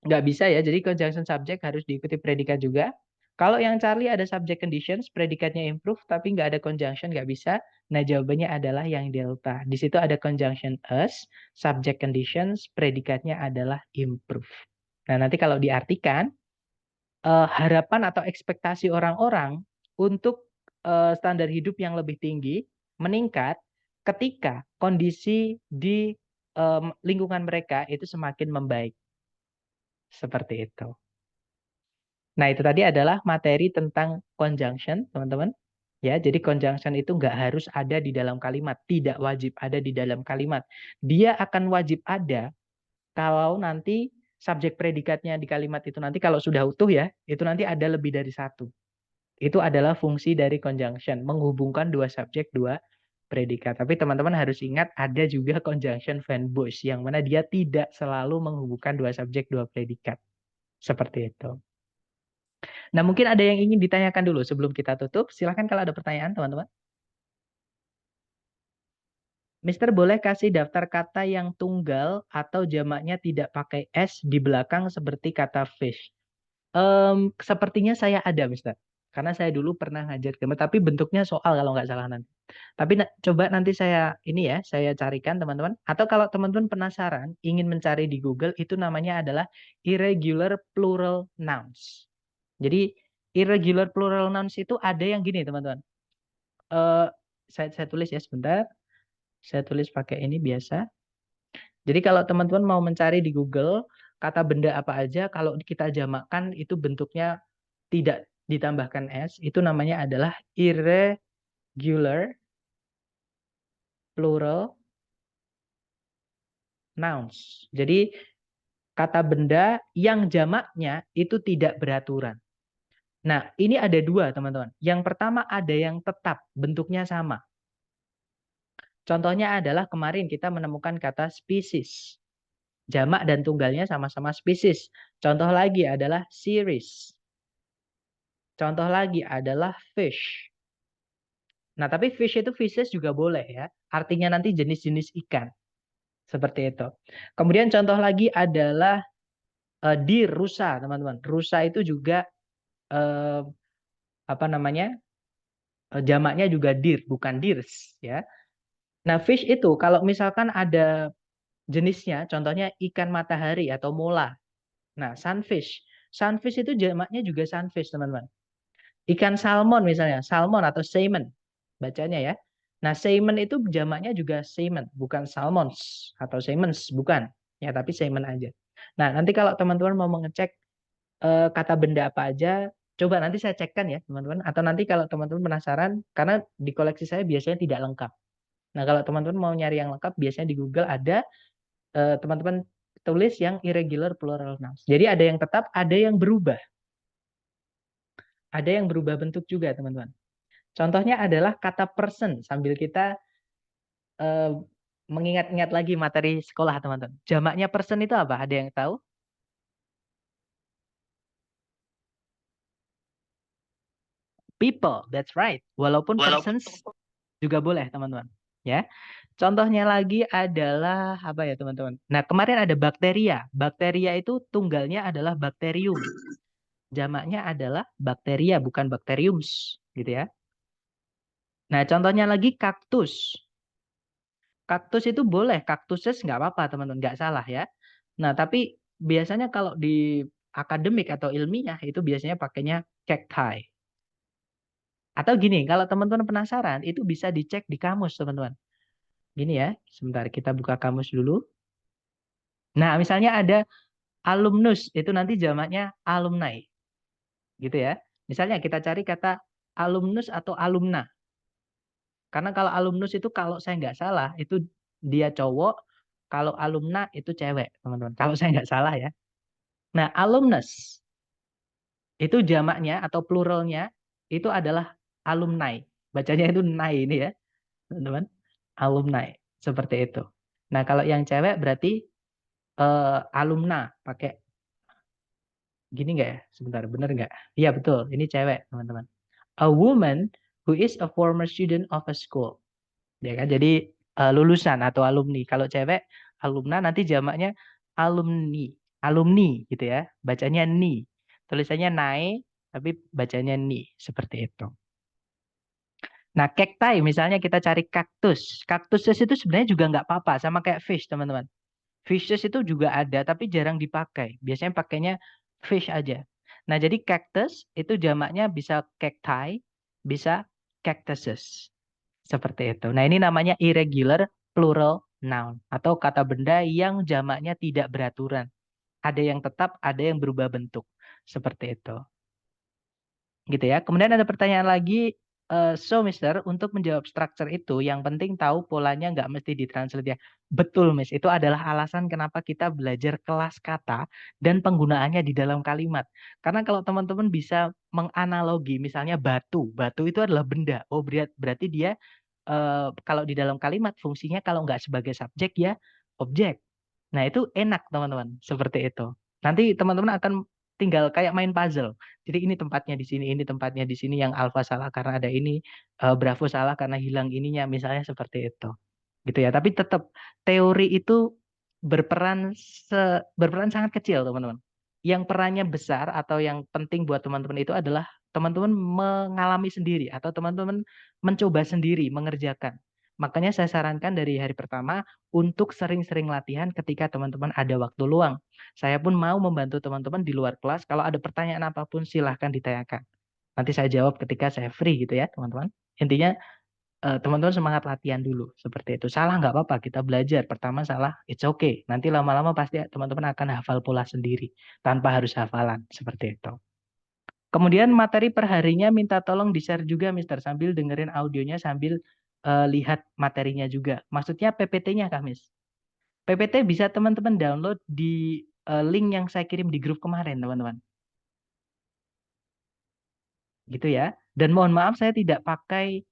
Speaker 1: Nggak bisa ya, jadi conjunction subject harus diikuti predikat juga. Kalau yang Charlie ada subject conditions, predikatnya improve, tapi nggak ada conjunction, nggak bisa. Nah jawabannya adalah yang delta. Di situ ada conjunction as, subject conditions, predikatnya adalah improve. Nah nanti kalau diartikan, harapan atau ekspektasi orang-orang untuk standar hidup yang lebih tinggi meningkat ketika kondisi di lingkungan mereka itu semakin membaik. Seperti itu. Nah, itu tadi adalah materi tentang conjunction, teman-teman. Ya, jadi conjunction itu nggak harus ada di dalam kalimat, tidak wajib ada di dalam kalimat. Dia akan wajib ada kalau nanti subjek predikatnya di kalimat itu nanti kalau sudah utuh ya, itu nanti ada lebih dari satu. Itu adalah fungsi dari conjunction, menghubungkan dua subjek, dua predikat. Tapi teman-teman harus ingat ada juga conjunction Van Bosch, yang mana dia tidak selalu menghubungkan dua subjek, dua predikat. Seperti itu. Nah, mungkin ada yang ingin ditanyakan dulu sebelum kita tutup. Silahkan kalau ada pertanyaan, teman-teman. Mister, boleh kasih daftar kata yang tunggal atau jamaknya tidak pakai S di belakang seperti kata fish? Sepertinya saya ada, Mister. Karena saya dulu pernah ngajar grammar, tapi bentuknya soal kalau nggak salah nanti. Tapi coba nanti saya saya carikan teman-teman. Atau kalau teman-teman penasaran, ingin mencari di Google, itu namanya adalah irregular plural nouns. Jadi irregular plural nouns itu ada yang gini teman-teman. Saya tulis ya sebentar. Saya tulis pakai ini biasa. Jadi kalau teman-teman mau mencari di Google, kata benda apa aja, kalau kita jamakkan itu bentuknya tidak ditambahkan S, itu namanya adalah irregular plural nouns. Jadi kata benda yang jamaknya itu tidak beraturan. Nah, ini ada dua teman-teman. Yang pertama ada yang tetap, bentuknya sama. Contohnya adalah kemarin kita menemukan kata species. Jamak dan tunggalnya sama-sama species. Contoh lagi adalah series. Contoh lagi adalah fish. Nah, tapi fish itu fishes juga boleh ya. Artinya nanti jenis-jenis ikan. Seperti itu. Kemudian contoh lagi adalah deer, rusa, teman-teman. Rusa itu juga jamaknya juga deer, bukan deers ya. Nah, fish itu kalau misalkan ada jenisnya, contohnya ikan matahari atau mola. Nah, sunfish. Sunfish itu jamaknya juga sunfish, teman-teman. Ikan salmon misalnya, salmon atau salmon bacanya ya. Nah, salmon itu jamaknya juga salmon, bukan salmons atau salmons, bukan. Ya, tapi salmon aja. Nah, nanti kalau teman-teman mau mengecek kata benda apa aja, coba nanti saya cekkan ya, teman-teman. Atau nanti kalau teman-teman penasaran, karena di koleksi saya biasanya tidak lengkap. Nah, kalau teman-teman mau nyari yang lengkap, biasanya di Google ada, teman-teman tulis yang irregular plural nouns. Jadi ada yang tetap, ada yang berubah. Ada yang berubah bentuk juga, teman-teman. Contohnya adalah kata person, sambil kita mengingat-ingat lagi materi sekolah, teman-teman. Jamaknya person itu apa? Ada yang tahu? People, that's right. Walaupun persons juga boleh, teman-teman. Ya. Contohnya lagi adalah apa ya, teman-teman? Nah, kemarin ada bakteria. Bakteria itu tunggalnya adalah bakterium. Jamaknya adalah bakteria, bukan bakteriums, gitu ya. Nah, contohnya lagi kaktus. Kaktus itu boleh, kaktuses nggak apa-apa, teman-teman, nggak salah ya. Nah, tapi biasanya kalau di akademik atau ilmiah itu biasanya pakainya cacti. Atau gini, kalau teman-teman penasaran, itu bisa dicek di kamus, teman-teman. Gini ya, sebentar kita buka kamus dulu. Nah, misalnya ada alumnus, itu nanti jamaknya alumni. Gitu ya. Misalnya kita cari kata alumnus atau alumna. Karena kalau alumnus itu kalau saya nggak salah, itu dia cowok, kalau alumna itu cewek, teman-teman. Kalau saya nggak salah ya. Nah, alumnus itu jamaknya atau pluralnya itu adalah alumni. Bacanya itu nai ini ya, teman-teman. Alumni, seperti itu. Nah, kalau yang cewek berarti alumna, pakai gini nggak ya? Sebentar, bener nggak? Iya, betul. Ini cewek, teman-teman. A woman who is a former student of a school. Ya kan? Jadi lulusan atau alumni. Kalau cewek, alumna nanti jamaknya alumni. Alumni gitu ya. Bacanya ni. Tulisannya nai, tapi bacanya ni. Seperti itu. Nah, cacti misalnya kita cari kaktus. Kaktus itu sebenarnya juga nggak apa-apa. Sama kayak fish, teman-teman. Fishes itu juga ada, tapi jarang dipakai. Biasanya pakainya fish aja. Nah, jadi cactus itu jamaknya bisa cacti, bisa cactuses. Seperti itu. Nah, ini namanya irregular plural noun. Atau kata benda yang jamaknya tidak beraturan. Ada yang tetap, ada yang berubah bentuk. Seperti itu. Gitu ya. Kemudian ada pertanyaan lagi. So, Mister, untuk menjawab structure itu, yang penting tahu polanya nggak mesti ditranslate ya. Betul, Miss. Itu adalah alasan kenapa kita belajar kelas kata dan penggunaannya di dalam kalimat. Karena kalau teman-teman bisa menganalogi, misalnya batu. Batu itu adalah benda. Oh, berarti dia kalau di dalam kalimat fungsinya kalau nggak sebagai subjek ya objek. Nah, itu enak, teman-teman. Seperti itu. Nanti teman-teman akan tinggal kayak main puzzle. Jadi ini tempatnya di sini, ini tempatnya di sini, yang alfa salah karena ada ini, bravo salah karena hilang ininya, misalnya seperti itu. Gitu ya. Tapi tetap teori itu berperan sangat kecil, teman-teman. Yang perannya besar atau yang penting buat teman-teman itu adalah teman-teman mengalami sendiri atau teman-teman mencoba sendiri mengerjakan. Makanya saya sarankan dari hari pertama untuk sering-sering latihan ketika teman-teman ada waktu luang. Saya pun mau membantu teman-teman di luar kelas. Kalau ada pertanyaan apapun silahkan ditanyakan. Nanti saya jawab ketika saya free gitu ya teman-teman. Intinya teman-teman semangat latihan dulu. Seperti itu. Salah nggak apa-apa, kita belajar. Pertama salah, it's okay. Nanti lama-lama pasti teman-teman akan hafal pola sendiri. Tanpa harus hafalan. Seperti itu. Kemudian materi perharinya minta tolong di-share juga Mister. Sambil dengerin audionya, sambil lihat materinya juga. Maksudnya PPT-nya Kak Miss. PPT bisa teman-teman download di link yang saya kirim di grup kemarin, teman-teman. Gitu ya. Dan mohon maaf saya tidak pakai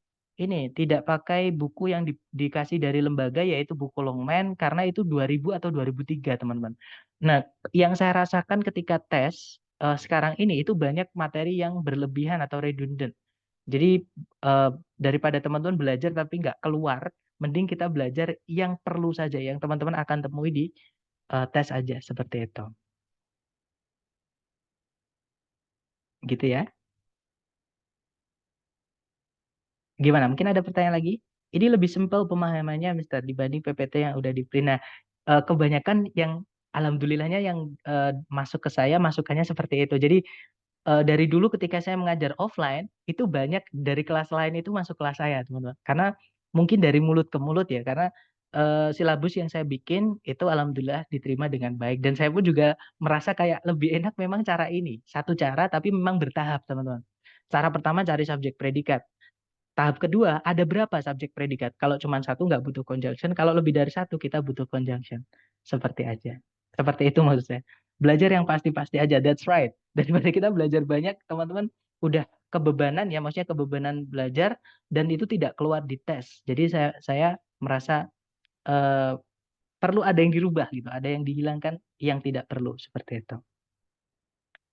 Speaker 1: buku yang dikasih dari lembaga, yaitu buku Longman, karena itu 2000 atau 2003, teman-teman. Nah, yang saya rasakan ketika tes sekarang ini itu banyak materi yang berlebihan atau redundant. Jadi daripada teman-teman belajar tapi nggak keluar, mending kita belajar yang perlu saja, yang teman-teman akan temui di tes aja, seperti itu. Gitu ya. Gimana? Mungkin ada pertanyaan lagi? Ini lebih simpel pemahamannya, Mister, dibanding PPT yang udah di-print. Nah, kebanyakan yang alhamdulillahnya yang masuk ke saya, masukannya seperti itu. Jadi dari dulu ketika saya mengajar offline, itu banyak dari kelas lain itu masuk kelas saya, teman-teman. Karena mungkin dari mulut ke mulut ya, karena silabus yang saya bikin itu alhamdulillah diterima dengan baik. Dan saya pun juga merasa kayak lebih enak memang cara ini. Satu cara tapi memang bertahap, teman-teman. Cara pertama cari subjek predikat. Tahap kedua, ada berapa subjek predikat? Kalau cuma satu nggak butuh conjunction, kalau lebih dari satu kita butuh conjunction. Seperti aja. Seperti itu maksud saya. Belajar yang pasti-pasti aja, that's right. Daripada kita belajar banyak, teman-teman udah kebebanan ya, maksudnya kebebanan belajar, dan itu tidak keluar di tes. Jadi saya merasa perlu ada yang dirubah gitu, ada yang dihilangkan yang tidak perlu, seperti itu.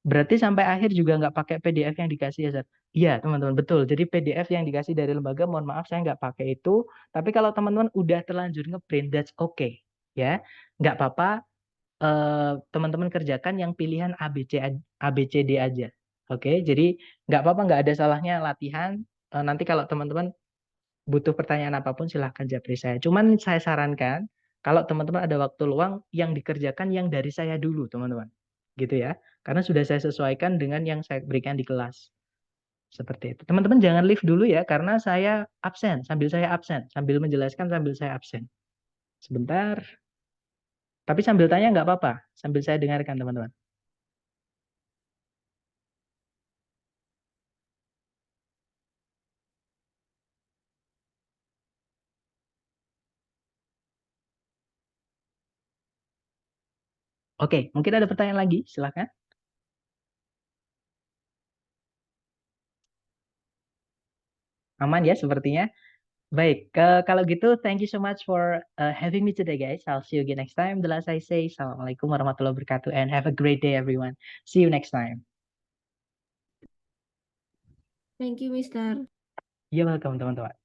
Speaker 1: Berarti sampai akhir juga nggak pakai PDF yang dikasih ya, Zat? Iya, teman-teman, betul. Jadi PDF yang dikasih dari lembaga, mohon maaf saya nggak pakai itu. Tapi kalau teman-teman udah terlanjur ngeprint, that's okay. Ya, nggak apa-apa. Teman-teman kerjakan yang pilihan ABCD aja. Oke, jadi nggak apa-apa, nggak ada salahnya latihan. Nanti kalau teman-teman butuh pertanyaan apapun, silahkan japri saya. Cuman saya sarankan, kalau teman-teman ada waktu luang, yang dikerjakan yang dari saya dulu, teman-teman. Gitu ya. Karena sudah saya sesuaikan dengan yang saya berikan di kelas. Seperti itu. Teman-teman jangan leave dulu ya, karena saya absen. Sambil menjelaskan, sambil saya absen. Sebentar. Tapi sambil tanya nggak apa-apa, sambil saya dengarkan teman-teman. Oke, mungkin ada pertanyaan lagi, silakan. Aman ya sepertinya. Baik, kalau gitu thank you so much for having me today guys. I'll see you again next time. The last I say, Assalamualaikum warahmatullahi wabarakatuh and have a great day everyone. See you next time.
Speaker 4: Thank you, Mister.
Speaker 1: You're welcome teman-teman.